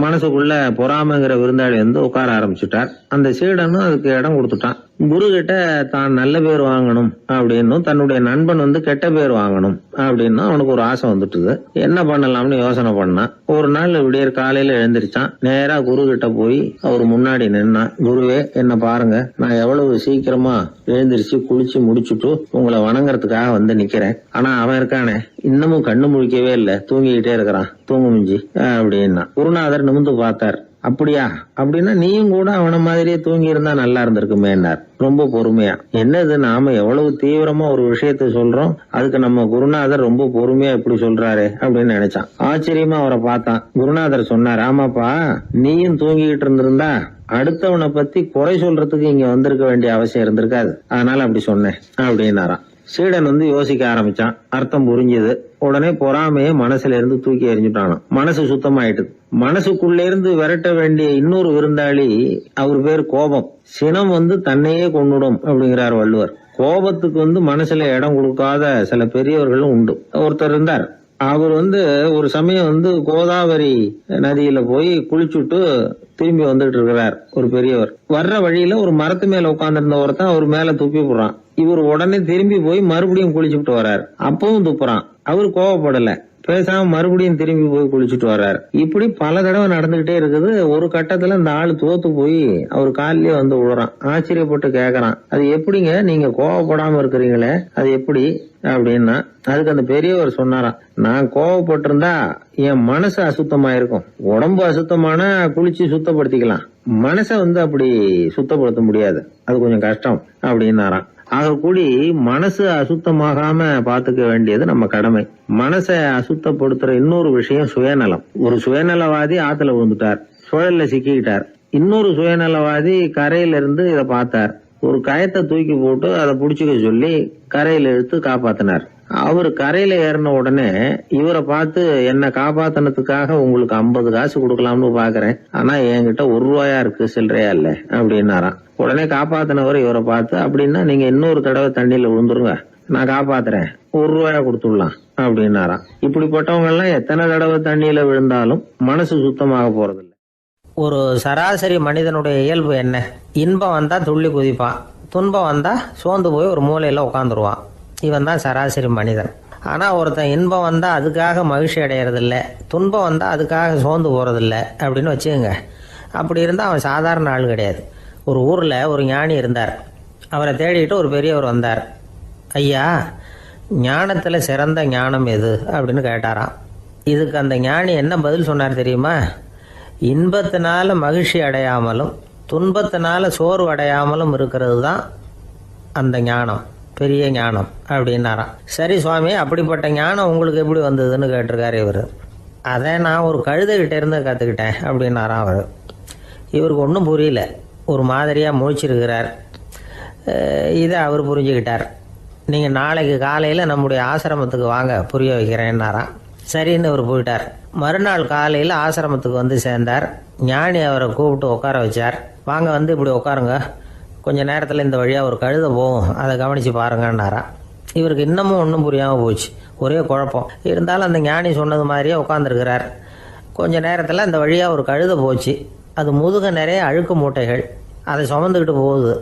மனசுக்குள்ள பொறாமைங்கிற விருந்தாளி உட்கார ஆரம்பிச்சுட்டார். அந்த சீடனும் அதுக்கு இடம் கொடுத்துட்டான். குரு கிட்ட தான் நல்ல பேர் வாங்கணும் அப்படின்னும், தன்னுடைய நண்பன் கெட்ட பேர் வாங்கணும் அப்படின்னு அவனுக்கு ஒரு ஆசை வந்துட்டுது. என்ன பண்ணலாம்னு யோசனை பண்ணான். ஒரு நாள் விடியற் காலையில எழுந்திருச்சான். நேரா குரு கிட்ட போய் அவர் முன்னாடி நின்னான். குருவே, என்ன பாருங்க, நான் எவ்வளவு சீக்கிரமா எழுந்திருச்சு குளிச்சு முடிச்சுட்டு உங்களை வணங்குறதுக்காக நிக்கிறேன். ஆனா அவன் இருக்கானே, இன்னமும் கண்ணு முழிக்கவே இல்லை, தூங்கிக்கிட்டே இருக்கிறான், தூங்கு மிஞ்சி அப்படின்னா. குருநாதர் நிமிந்து பார்த்தார். அப்படியா? அப்படின்னா நீயும் கூட அவன மாதிரியே தூங்கி இருந்தா நல்லா இருந்திருக்குமேன்னார் ரொம்ப பொறுமையா. என்னது, நாம எவ்வளவு தீவிரமா ஒரு விஷயத்த சொல்றோம், அதுக்கு நம்ம குருநாதர் ரொம்ப பொறுமையா இப்படி சொல்றாரு அப்படின்னு நினைச்சான். ஆச்சரியமா அவரை பார்த்தான். குருநாதர் சொன்னார், ஆமாப்பா, நீயும் தூங்கிக்கிட்டு இருந்திருந்தா அடுத்தவனை பத்தி குறை சொல்றதுக்கு இங்க வந்திருக்க வேண்டிய அவசியம் இருந்திருக்காது, அதனால அப்படி சொன்னேன் அப்படின்னாராம். சீடன் யோசிக்க ஆரம்பிச்சான். அர்த்தம் புரிஞ்சது. உடனே பொறாமையை மனசுல இருந்து தூக்கி எறிஞ்சுட்டானான். மனசு சுத்தமாயிட்டு. மனசுக்குள்ள இருந்து விரட்ட வேண்டிய இன்னொரு விருந்தாளி, அவர் பேர் கோபம். சினம் தன்னையே கொண்டுடும் அப்படிங்கிறார் வள்ளுவர். கோபத்துக்கு மனசுல இடம் கொடுக்காத சில பெரியவர்களும் உண்டு. ஒருத்தர் இருந்தார். அவர் ஒரு சமயம் கோதாவரி நதியில போய் குளிச்சுட்டு திரும்பி வந்துட்டு இருக்கிறார். ஒரு பெரியவர் வர்ற வழியில ஒரு மரத்து மேல உட்கார்ந்திருந்த ஒருத்தன் அவர் மேல துப்பி போடுறான். இவர் உடனே திரும்பி போய் மறுபடியும் குளிச்சுட்டு வர்றார். அப்பவும் துப்புறான். அவர் கோவப்படல, பேசாம மறுபடியும் திரும்பி போய் குளிச்சுட்டு வர்றாரு. இப்படி பல தடவை நடந்துகிட்டே இருக்குது. ஒரு கட்டத்துல இந்த ஆளு தோத்து போய் அவர் காலிலே விழுறான். ஆச்சரியப்பட்டு கேக்குறான், அது எப்படிங்க நீங்க கோவப்படாம இருக்கிறீங்களே, அது எப்படி அப்படின்னா. அதுக்கு அந்த பெரியவர் சொன்னாராம், நான் கோவப்பட்டிருந்தா என் மனசு அசுத்தமா இருக்கும். உடம்பு அசுத்தமான குளிச்சு சுத்தப்படுத்திக்கலாம், மனசை அப்படி சுத்தப்படுத்த முடியாது, அது கொஞ்சம் கஷ்டம் அப்படின்னாராம். ஆக கூடி மனசு அசுத்தமாகாம பாத்துக்க வேண்டியது நம்ம கடமை. மனசை அசுத்தப்படுத்துற இன்னொரு விஷயம் சுயநலம். ஒரு சுயநலவாதி ஆத்துல விழுந்துட்டார், சுழல்ல சிக்கிக்கிட்டார். இன்னொரு சுயநலவாதி கரையில இருந்து இதை பார்த்தார். ஒரு கயத்தை தூக்கி போட்டு அதை புடிச்சுக்க சொல்லி கரையில இழுத்து காப்பாத்தினார். அவரு கரையில ஏறின உடனே இவரை பார்த்து, என்ன காப்பாத்தினதுக்காக உங்களுக்கு 50 காசு கொடுக்கலாம்னு பாக்குறேன், ஆனா என்கிட்ட 1 ரூபாயா இருக்கு, சில்லறையா இல்ல அப்படின்னாராம். உடனே காப்பாத்தினவர் இவரை பார்த்து, அப்படின்னா நீங்க இன்னொரு தடவை தண்ணியில விழுந்துருங்க, நான் காப்பாத்துறேன், 1 ரூபாயா கொடுத்துடலாம் அப்படின்னாராம். இப்படிப்பட்டவங்க எல்லாம் எத்தனை தடவை தண்ணியில விழுந்தாலும் மனசு சுத்தமாக போறதில்லை. ஒரு சராசரி மனிதனுடைய இயல்பு என்ன? இன்பம் வந்தா துள்ளி குதிப்பான், துன்பம் வந்தா சோர்ந்து போய் ஒரு மூலையில உட்காந்துருவான். இவன் தான் சராசரி மனிதன். ஆனால் ஒருத்தன் இன்பம் வந்தால் அதுக்காக மகிழ்ச்சி அடையிறதில்ல, துன்பம் வந்தால் அதுக்காக சோர்ந்து போகிறதில்ல அப்படின்னு வச்சுக்கோங்க. அப்படி இருந்தால் அவன் சாதாரண ஆள் கிடையாது. ஒரு ஊரில் ஒரு ஞானி இருந்தார். அவரை தேடிட்டு ஒரு பெரியவர் வந்தார். ஐயா, ஞானத்தில் சிறந்த ஞானம் எது அப்படின்னு கேட்டாராம். இதுக்கு அந்த ஞானி என்ன பதில் சொன்னார் தெரியுமா? இன்பத்தினால மகிழ்ச்சி அடையாமலும் துன்பத்தினால சோர்வு அடையாமலும் இருக்கிறது தான் அந்த ஞானம், பெரிய ஞானம் அப்படின்னாராம். சரி சுவாமி, அப்படிப்பட்ட ஞானம் உங்களுக்கு எப்படி வந்ததுன்னு கேட்டிருக்காரு இவர். அதை நான் ஒரு கழுதைகிட்ட இருந்து கற்றுக்கிட்டேன் அப்படின்னாராம் அவர். இவருக்கு ஒன்றும் புரியல, ஒரு மாதிரியாக முழிச்சிருக்கிறார். இதை அவர் புரிஞ்சுக்கிட்டார். நீங்கள் நாளைக்கு காலையில் நம்முடைய ஆசிரமத்துக்கு வாங்க, புரிய வைக்கிறேன்னாராம். சரின்னு அவர் போயிட்டார். மறுநாள் காலையில் ஆசிரமத்துக்கு சேர்ந்தார். ஞானி அவரை கூப்பிட்டு உட்கார வச்சார். வாங்க வந்து இப்படி உட்காருங்க, கொஞ்சம் நேரத்தில் இந்த வழியாக ஒரு கழுதை போகும், அதை கவனித்து பாருங்கன்னாராம். இவருக்கு இன்னமும் ஒன்றும் புரியாமல் போச்சு, ஒரே குழப்பம். இருந்தாலும் அந்த ஞானி சொன்னது மாதிரியே உட்காந்துருக்கிறார். கொஞ்ச நேரத்தில் அந்த வழியாக ஒரு கழுதை போச்சு. அது முதுக நிறைய அழுக்கு மூட்டைகள், அதை சுமந்துக்கிட்டு போகுது.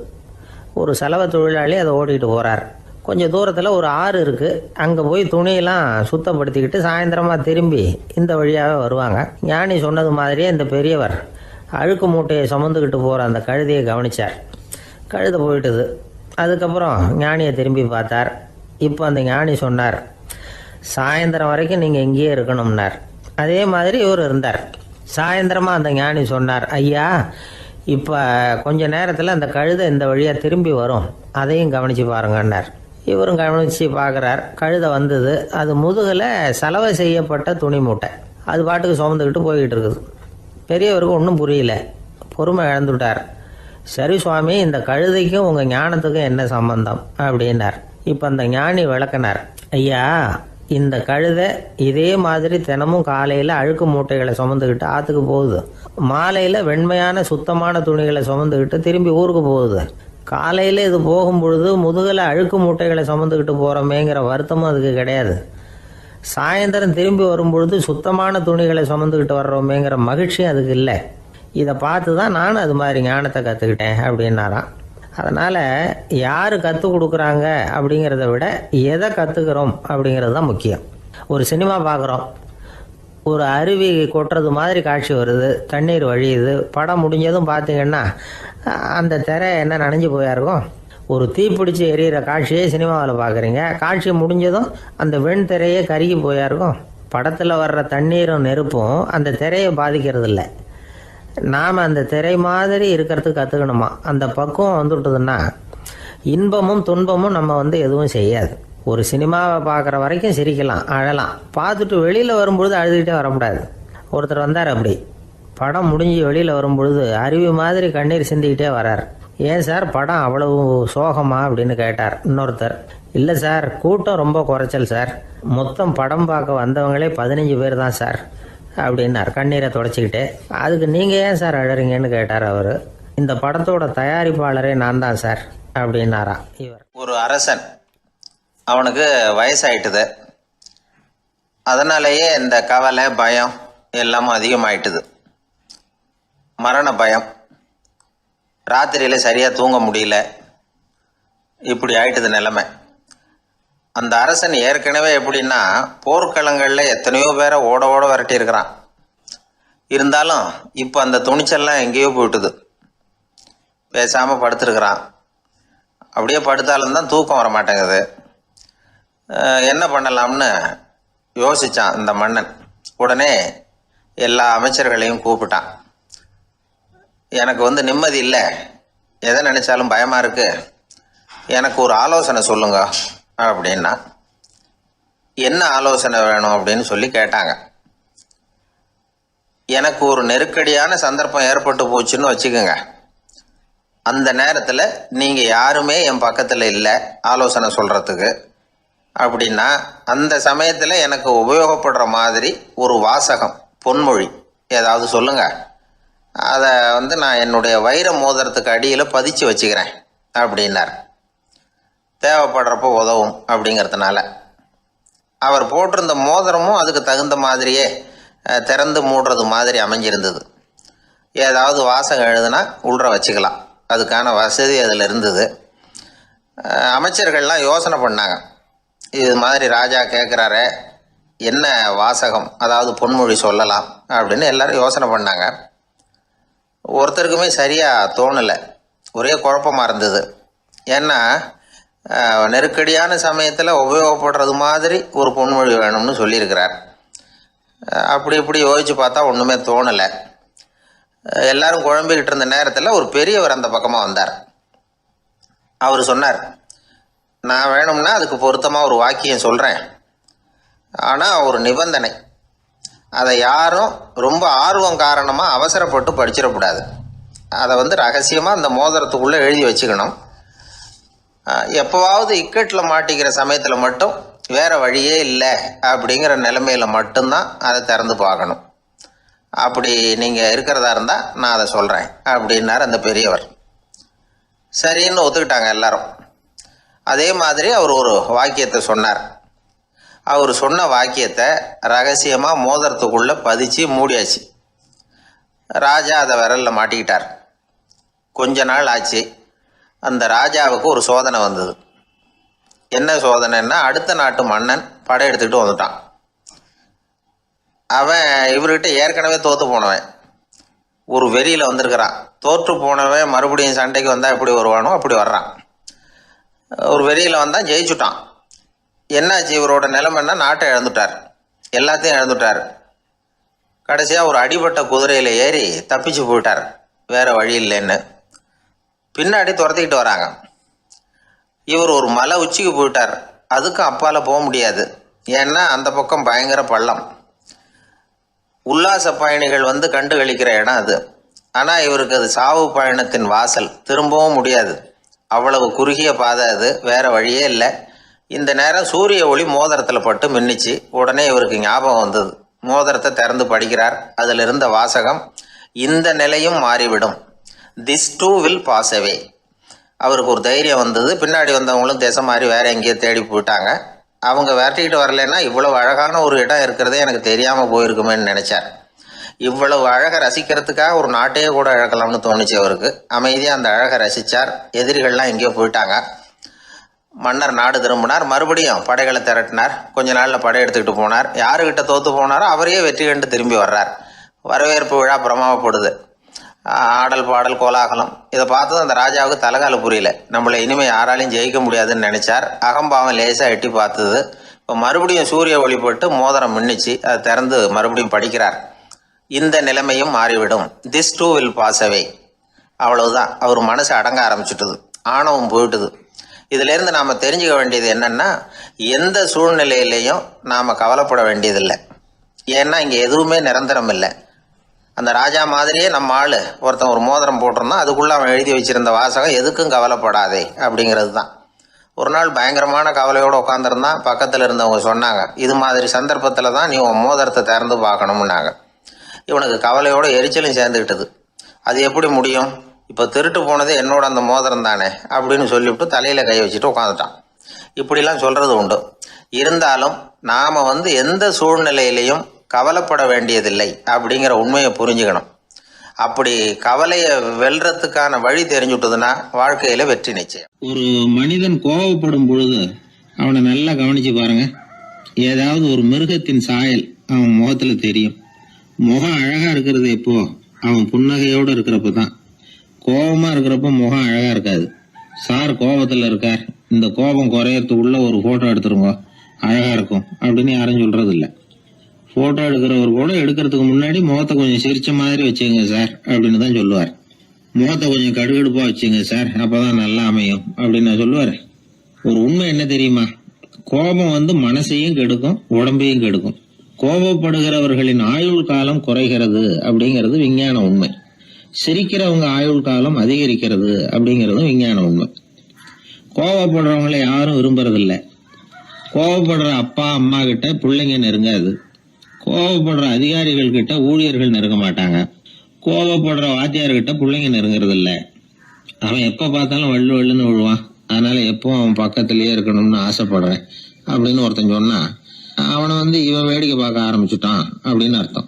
ஒரு சலவை தொழிலாளி அதை ஓட்டிகிட்டு போகிறார். கொஞ்சம் தூரத்தில் ஒரு ஆறு இருக்குது, அங்கே போய் துணியெல்லாம் சுத்தப்படுத்திக்கிட்டு சாயந்தரமாக திரும்பி இந்த வழியாகவே வருவாங்க. ஞானி சொன்னது மாதிரியே இந்த பெரியவர் அழுக்கு மூட்டையை சுமந்துக்கிட்டு போகிற அந்த கழுதையை கவனித்தார். கழுதை போயிட்டுது. அதுக்கப்புறம் ஞானியை திரும்பி பார்த்தார். இப்போ அந்த ஞானி சொன்னார், சாயந்தரம் வரைக்கும் நீங்கள் இங்கேயே இருக்கணும்னார். அதே மாதிரி இவர் இருந்தார். சாயந்தரமாக அந்த ஞானி சொன்னார், ஐயா இப்போ கொஞ்ச நேரத்தில் அந்த கழுதை இந்த வழியாக திரும்பி வரும், அதையும் கவனித்து பாருங்கன்னார். இவரும் கவனித்து பார்க்குறார். கழுதை வந்தது. அது முதுகில் சலவை செய்யப்பட்ட துணி மூட்டை, அது பாட்டுக்கு சுமந்துக்கிட்டு போய்கிட்டு இருக்குது. பெரியவருக்கு ஒன்றும் புரியல, பொறுமை இழந்துட்டார். சரி சுவாமி, இந்த கழுதைக்கும் உங்கள் ஞானத்துக்கும் என்ன சம்பந்தம் அப்படின்னார். இப்போ அந்த ஞானி விளக்கினார், ஐயா இந்த கழுதை இதே மாதிரி தினமும் காலையில் அழுக்கு மூட்டைகளை சுமந்துக்கிட்டு ஆற்றுக்கு போகுது, மாலையில் வெண்மையான சுத்தமான துணிகளை சுமந்துக்கிட்டு திரும்பி ஊருக்கு போகுது. காலையில் இது போகும்பொழுது முதுகில் அழுக்கு மூட்டைகளை சுமந்துக்கிட்டு போகிறோமேங்கிற வருத்தமும் அதுக்கு கிடையாது. சாயந்தரம் திரும்பி வரும்பொழுது சுத்தமான துணிகளை சுமந்துக்கிட்டு வர்றோமேங்கிற மகிழ்ச்சியும் அதுக்கு இல்லை. இதை பார்த்து தான் நானும் அது மாதிரி ஞானத்தை கற்றுக்கிட்டேன் அப்படின்னாராம். அதனால் யார் கற்றுக் கொடுக்குறாங்க அப்படிங்கிறத விட எதை கற்றுக்கிறோம் அப்படிங்கிறது தான் முக்கியம். ஒரு சினிமா பார்க்குறோம், ஒரு அருவி கொட்டுறது மாதிரி காட்சி வருது, தண்ணீர் வழியுது. படம் முடிஞ்சதும் பார்த்தீங்கன்னா அந்த திரை என்ன நனைஞ்சு போயா இருக்கும். ஒரு தீப்பிடிச்சு எரியிற காட்சியே சினிமாவில் பார்க்குறீங்க, காட்சி முடிஞ்சதும் அந்த வெண் திரையே கருகி போயா இருக்கும். படத்தில் வர்ற தண்ணீரும் நெருப்பும் அந்த திரையை பாதிக்கிறது இல்லை. நாம் அந்த திரை மாதிரி இருக்கிறதுக்கு கற்றுக்கணுமா. அந்த பக்குவம் வந்துவிட்டதுன்னா இன்பமும் துன்பமும் நம்ம எதுவும் செய்யாது. ஒரு சினிமாவை பார்க்குற வரைக்கும் சிரிக்கலாம், அழலாம். பார்த்துட்டு வெளியில் வரும்பொழுது அழுதுகிட்டே வரக்கூடாது. ஒருத்தர் வந்தார், அப்படி படம் முடிஞ்சு வெளியில் வரும்பொழுது அருவி மாதிரி கண்ணீர் சிந்திக்கிட்டே வரார். ஏன் சார் படம் அவ்வளவு சோகமா அப்படின்னு கேட்டார். இன்னொருத்தர், இல்லை சார் கூட்டம் ரொம்ப குறைச்சல் சார், மொத்தம் படம் பார்க்க வந்தவங்களே 15 பேர் தான் சார் அப்படின்னார் கண்ணீரை தொடச்சிக்கிட்டே. அதுக்கு நீங்கள் ஏன் சார் அழறீங்கன்னு கேட்டார் அவர். இந்த படத்தோட தயாரிப்பாளரே நான் தான் சார் அப்படின்னாரா இவர். ஒரு அரசன், அவனுக்கு வயசாயிட்டுது. அதனாலேயே இந்த கவலை பயம் எல்லாமும் அதிகமாயிட்டுது. மரண பயம், ராத்திரியில் சரியாக தூங்க முடியல, இப்படி ஆயிட்டுது நிலைமை. அந்த அரசன் ஏற்கனவே எப்படின்னா போர்க்களங்களில் எத்தனையோ பேரை ஓட ஓட விரட்டி இருக்கிறான். இருந்தாலும் இப்போ அந்த துணிச்சல்லாம் எங்கேயோ போயிட்டுது. பேசாமல் படுத்துருக்கிறான். அப்படியே படுத்தாலும் தான் தூக்கம் வர மாட்டேங்குது. என்ன பண்ணலாம்னு யோசித்தான் இந்த மன்னன். உடனே எல்லா அமைச்சர்களையும் கூப்பிட்டான். எனக்கு நிம்மதி இல்லை, எதை நினச்சாலும் பயமாக இருக்குது, எனக்கு ஒரு ஆலோசனை சொல்லுங்க அப்படின்னா. என்ன ஆலோசனை வேணும் அப்படின்னு சொல்லி கேட்டாங்க. எனக்கு ஒரு நெருக்கடியான சந்தர்ப்பம் ஏற்பட்டு போச்சுன்னு வச்சுக்கோங்க. அந்த நேரத்தில் நீங்கள் யாருமே என் பக்கத்தில் இல்லை ஆலோசனை சொல்கிறதுக்கு அப்படின்னா, அந்த சமயத்தில் எனக்கு உபயோகப்படுற மாதிரி ஒரு வாசகம், பொன்மொழி ஏதாவது சொல்லுங்கள். அதை நான் என்னுடைய வைர மோதிரத்துக்கு அடியில் பதிச்சு வச்சுக்கிறேன் அப்படின்னார். தேவைப்படுறப்போ உதவும் அப்படிங்கிறதுனால. அவர் போட்டிருந்த மோதிரமும் அதுக்கு தகுந்த மாதிரியே திறந்து மூடுறது மாதிரி அமைஞ்சிருந்தது. ஏதாவது வாசகம் எழுதுனா உள்ற வச்சுக்கலாம், அதுக்கான வசதி அதில் இருந்தது. அமைச்சர்கள்லாம் யோசனை பண்ணாங்க, இது மாதிரி ராஜா கேட்குறாரே என்ன வாசகம், அதாவது பொன்மொழி சொல்லலாம் அப்படின்னு எல்லாரும் யோசனை பண்ணாங்க. ஒருத்தருக்குமே சரியாக தோணலை, ஒரே குழப்பமாக இருந்தது. ஏன்னா நெருக்கடியான சமயத்தில் உபயோகப்படுறது மாதிரி ஒரு பொன்மொழி வேணும்னு சொல்லியிருக்கிறார். அப்படி இப்படி யோசித்து பார்த்தா ஒன்றுமே தோணலை. எல்லாரும் குழம்பிக்கிட்டு இருந்த நேரத்தில் ஒரு பெரியவர் அந்த பக்கமாக வந்தார். அவர் சொன்னார், நான் வேணும்னா அதுக்கு பொருத்தமாக ஒரு வாக்கியம் சொல்கிறேன், ஆனால் ஒரு நிபந்தனை. அதை யாரும் ரொம்ப ஆர்வம் காரணமாக அவசரப்பட்டு படிச்சிடக்கூடாது. அதை ரகசியமாக அந்த மோதிரத்துக்குள்ளே எழுதி வச்சுக்கணும். எப்போவாவது இக்கட்டில் மாட்டிக்கிற சமயத்தில் மட்டும் வேறு வழியே இல்லை அப்படிங்கிற நிலைமையில் மட்டும்தான் அதை திறந்து பார்க்கணும். அப்படி நீங்கள் இருக்கிறதா இருந்தால் நான் அதை சொல்கிறேன் அப்படின்னார் அந்த பெரியவர். சரின்னு ஒத்துக்கிட்டாங்க எல்லாரும். அதே மாதிரி அவர் ஒரு வாக்கியத்தை சொன்னார். அவர் சொன்ன வாக்கியத்தை ரகசியமாக மோதிரத்துக்குள்ளே பதிச்சு மூடியாச்சு. ராஜா அதை விரலில் மாட்டிக்கிட்டார். கொஞ்ச நாள் ஆச்சு. அந்த ராஜாவுக்கு ஒரு சோதனை வந்தது. என்ன சோதனைன்னா, அடுத்த நாட்டு மன்னன் படையெடுத்துக்கிட்டு வந்துட்டான். அவன் இவர்கிட்ட ஏற்கனவே தோற்று போனவன், ஒரு வெறியில் வந்திருக்கிறான். தோற்று போனவன் மறுபடியும் சண்டைக்கு வந்தால் எப்படி வருவானோ அப்படி வர்றான். ஒரு வெறியில் வந்தால் ஜெயிச்சுட்டான். என்னாச்சு, இவரோட நிலைமைன்னா நாட்டை இழந்துட்டார், எல்லாத்தையும் இழந்துட்டார். கடைசியாக ஒரு அடிபட்ட குதிரையில் ஏறி தப்பிச்சு போயிட்டார், வேறு வழி இல்லைன்னு. பின்னாடி துரத்திக்கிட்டு வராங்க. இவர் ஒரு மலை உச்சிக்கு போயிட்டார். அதுக்கும் அப்பால் போக முடியாது, ஏன்னா அந்த பக்கம் பயங்கர பள்ளம். உல்லாச பயணிகள் வந்து கண்டு கழிக்கிற இடம் அது. ஆனால் இவருக்கு அது சாவு பயணத்தின் வாசல், திரும்பவும் முடியாது. அவ்வளவு குறுகிய பாதை அது, வேறு வழியே இல்லை. இந்த நேரம் சூரிய ஒளி மோதிரத்தில் பட்டு மின்னிச்சு. உடனே இவருக்கு ஞாபகம் வந்தது. மோதிரத்தை திறந்து படிக்கிறார். அதில் இருந்த வாசகம், இந்த நிலையும் மாறிவிடும், this too will pass away. அவருக்கு ஒரு தைரியம் வந்தது. பின்னாடி வந்தவங்களும் திசை மாதிரி வேறு எங்கேயோ தேடி போயிட்டாங்க. அவங்க விரட்டிக்கிட்டு வரலைன்னா இவ்வளவு அழகான ஒரு இடம் இருக்கிறதே எனக்கு தெரியாமல் போயிருக்குமேன்னு நினச்சார். இவ்வளவு அழகை ரசிக்கிறதுக்காக ஒரு நாட்டையே கூட இழக்கலாம்னு தோணுச்சு அவருக்கு. அமைதியாக அந்த அழகை ரசித்தார். எதிரிகள்லாம் எங்கேயோ போயிட்டாங்க. மன்னர் நாடு திரும்பினார். மறுபடியும் படைகளை திரட்டினார். கொஞ்ச நாளில் படை எடுத்துக்கிட்டு போனார். யாருக்கிட்ட தோற்று போனாரோ அவரையே வெற்றி கண்டு திரும்பி வர்றார். வரவேற்பு விழா பிரமாவப்படுது. ஆடல் பாடல் கோலாகலம். இதை பார்த்ததும் அந்த ராஜாவுக்கு தலைகால புரியல. நம்மளை இனிமேல் யாராலையும் ஜெயிக்க முடியாதுன்னு நினச்சார். அகம்பாவம் லேசாக எட்டி பார்த்தது. இப்போ மறுபடியும் சூரிய ஒளிப்பட்டு மோதிரம் மின்னிச்சு. அதை திறந்து மறுபடியும் படிக்கிறார். இந்த நிலைமையும் மாறிவிடும், this too will pass away. அவ்வளவுதான். அவர் மனசு அடங்க ஆரம்பிச்சுட்டுது, ஆணவம் போயிட்டுது. இதிலேருந்து நாம் தெரிஞ்சுக்க வேண்டியது என்னென்னா, எந்த சூழ்நிலையிலையும் நாம் கவலைப்பட வேண்டியதில்லை. ஏன்னா இங்கே எதுவுமே நிரந்தரம் இல்லை. அந்த ராஜா மாதிரியே நம்ம ஆள் ஒருத்தன் ஒரு மோதிரம் போட்டிருந்தான். அதுக்குள்ளே அவன் எழுதி வச்சிருந்த வாசகம், எதுக்கும் கவலைப்படாதே அப்படிங்கிறது தான். ஒரு நாள் பயங்கரமான கவலையோடு உட்காந்துருந்தான். பக்கத்தில் இருந்தவங்க சொன்னாங்க, இது மாதிரி சந்தர்ப்பத்தில் தான் நீ உன் மோதிரத்தை திறந்து பார்க்கணும்னாங்க. இவனுக்கு கவலையோடு எரிச்சலும் சேர்ந்துக்கிட்டது. அது எப்படி முடியும், இப்போ திருட்டு போனது என்னோட அந்த மோதிரம் தானே அப்படின்னு சொல்லிவிட்டு தலையில் கை வச்சுட்டு உட்காந்துட்டான். இப்படிலாம் சொல்கிறது உண்டு. இருந்தாலும் நாம் எந்த சூழ்நிலையிலையும் கவலைப்பட வேண்டியதில்லை அப்படிங்கிற உண்மையை புரிஞ்சுக்கணும். அப்படி கவலையை வெல்றதுக்கான வழி தெரிஞ்சுட்டதுன்னா வாழ்க்கையில் வெற்றி நிச்சயம். ஒரு மனிதன் கோபப்படும் பொழுது அவனை நல்லா கவனித்து பாருங்க. ஏதாவது ஒரு மிருகத்தின் சாயல் அவன் முகத்தில் தெரியும். முகம் அழகாக இருக்கிறது எப்போ, அவன் புன்னகையோடு இருக்கிறப்ப தான். கோபமாக இருக்கிறப்ப முகம் அழகாக இருக்காது. சார் கோபத்தில் இருக்கார், இந்த கோபம் குறையறதுக்குள்ள ஒரு ஃபோட்டோ எடுத்துருங்க, அழகாக இருக்கும் அப்படின்னு யாரும் சொல்கிறது இல்லை. ஃபோட்டோ எடுக்கிறவர் கூட எடுக்கிறதுக்கு முன்னாடி முகத்தை கொஞ்சம் சிரிச்ச மாதிரி வச்சுங்க சார் அப்படின்னு தான் சொல்லுவார். முகத்தை கொஞ்சம் கடுகடுப்பாக வச்சுங்க சார், அப்போ தான் நல்லா அமையும் அப்படின்னு நான் சொல்லுவார். ஒரு உண்மை என்ன தெரியுமா, கோபம் மனசையும் கெடுக்கும், உடம்பையும் கெடுக்கும். கோபப்படுகிறவர்களின் ஆயுள் காலம் குறைகிறது அப்படிங்கிறது விஞ்ஞான உண்மை. சிரிக்கிறவங்க ஆயுள் காலம் அதிகரிக்கிறது அப்படிங்கிறதும் விஞ்ஞான உண்மை. கோபப்படுறவங்களை யாரும் விரும்புறதில்லை. கோபப்படுற அப்பா அம்மா கிட்ட பிள்ளைங்க நெருங்காது. கோபப்படுற அதிகாரிகள் கிட்ட ஊழியர்கள் நெருங்க மாட்டாங்க. கோபப்படுற வாத்தியார்கிட்ட பிள்ளைங்க நெருங்கிறது இல்லை. அவன் எப்போ பார்த்தாலும் வள்ளுன்னு விழுவான். அதனால எப்போ அவன் பக்கத்திலேயே இருக்கணும்னு ஆசைப்படுறேன் அப்படின்னு ஒருத்தன் சொன்னா அவனை இவன் வேடிக்கை பார்க்க ஆரம்பிச்சுட்டான் அப்படின்னு அர்த்தம்.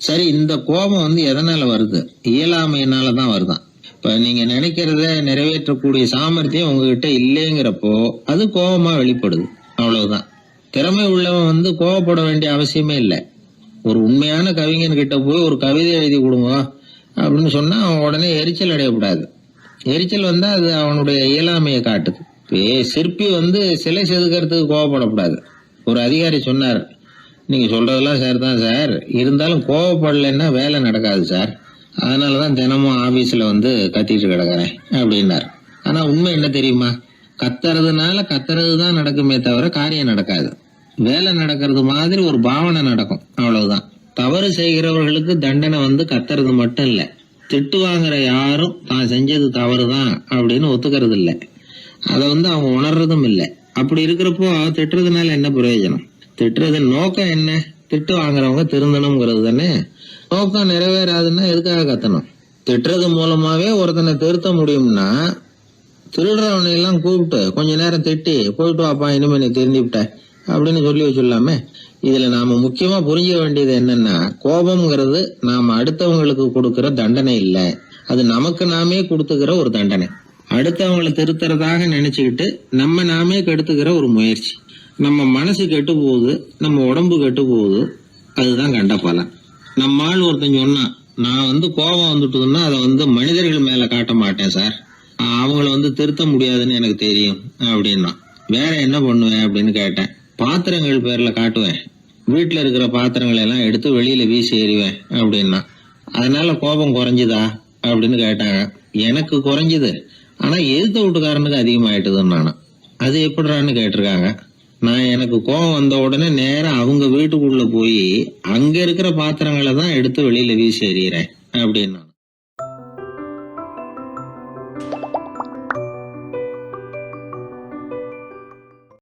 சரி, இந்த கோபம் எதனால வருது? இயலாமையினால தான் வருதான். இப்ப நீங்க நினைக்கிறத நிறைவேற்றக்கூடிய சாமர்த்தியம் உங்ககிட்ட இல்லைங்கிறப்போ அது கோபமா வெளிப்படுது, அவ்வளவுதான். திறமை உள்ளவன் கோபப்பட வேண்டிய அவசியமே இல்லை. ஒரு உண்மையான கவிஞன் கிட்ட போய் ஒரு கவிதை எழுதி கொடுங்க அப்படின்னு சொன்னா அவன் உடனே எரிச்சல் அடையக்கூடாது. எரிச்சல் வந்தா அது அவனுடைய இயலாமையை காட்டுது. சிற்பி சிலை செதுக்கிறதுக்கு கோபப்படக்கூடாது. ஒரு அதிகாரி சொன்னார், நீங்க சொல்றதெல்லாம் சார் தான் சார், இருந்தாலும் கோவப்படலைன்னா வேலை நடக்காது சார், அதனாலதான் தினமும் ஆபீஸ்ல கத்திட்டு கிடக்குறேன் அப்படின்னார். ஆனா உண்மை என்ன தெரியுமா, கத்துறதுனால கத்துறது தான் நடக்குமே தவிர காரியம் நடக்காது. வேலை நடக்கிறது மாதிரி ஒரு பாவனை நடக்கும், அவ்வளவுதான். தவறு செய்கிறவர்களுக்கு தண்டனை கத்துறது மட்டும் இல்லை, திட்டு வாங்குற யாரும் தான் செஞ்சது தவறுதான் அப்படின்னு ஒத்துக்கிறது இல்லை. அதை அவங்க உணர்றதும் இல்லை. அப்படி இருக்கிறப்போ திட்டுறதுனால என்ன பிரயோஜனம்? திட்டுறதன் நோக்கம் என்ன? திட்டு வாங்குறவங்க திருந்தணுங்கிறது தானே. நோக்கம் நிறைவேறாதுன்னா எதுக்காக கத்தணும்? திட்டுறது மூலமாவே ஒருத்தனை திருத்த முடியும்னா திருடுறவனை எல்லாம் கூப்பிட்டு கொஞ்ச நேரம் திட்டி போயிட்டு வாப்பா இனிமே நீ திருந்திவிட்ட அப்படின்னு சொல்லி வச்சுடலாமே. இதுல நாம முக்கியமா புரிஞ்சுக்க வேண்டியது என்னன்னா, கோபம்ங்கிறது நாம அடுத்தவங்களுக்கு கொடுக்கிற தண்டனை இல்ல, அது நமக்கு நாமே கொடுத்துக்கிற ஒரு தண்டனை. அடுத்தவங்களை திருத்துறதாக நினைச்சுக்கிட்டு நம்ம நாமே கெடுத்துக்கிற ஒரு முயற்சி. நம்ம மனசு கெட்டு போகுது, நம்ம உடம்பு கெட்டு போகுது, அதுதான் கண்ட பலன். நம்ம ஆள் ஒருத்தன் சொன்னான், நான் கோபம் வந்துட்டுதுன்னா அதை மனிதர்கள் மேல காட்ட மாட்டேன் சார், அவங்கள திருத்த முடியாதுன்னு எனக்கு தெரியும் அப்படின்னா. வேற என்ன பண்ணுவேன் அப்படின்னு கேட்டேன். பாத்திரங்கள் பேர்ல காட்டுவேன், வீட்டுல இருக்கிற பாத்திரங்களை எல்லாம் எடுத்து வெளியில வீசி எறிவேன் அப்படின்னா. அதனால கோபம் குறைஞ்சுதா அப்படின்னு கேட்டாங்க. எனக்கு குறைஞ்சுது, ஆனா எதிர்த்த வீட்டுக்காரனுக்கு அதிகமாயிட்டுதுன்னு நானும். அது எப்படிறான்னு கேட்டிருக்காங்க. நான் எனக்கு கோபம் வந்த உடனே நேரம் அவங்க வீட்டுக்குள்ள போய் அங்க இருக்கிற பாத்திரங்களை தான் எடுத்து வெளியில வீசி எறிகிறேன் அப்படின்னா.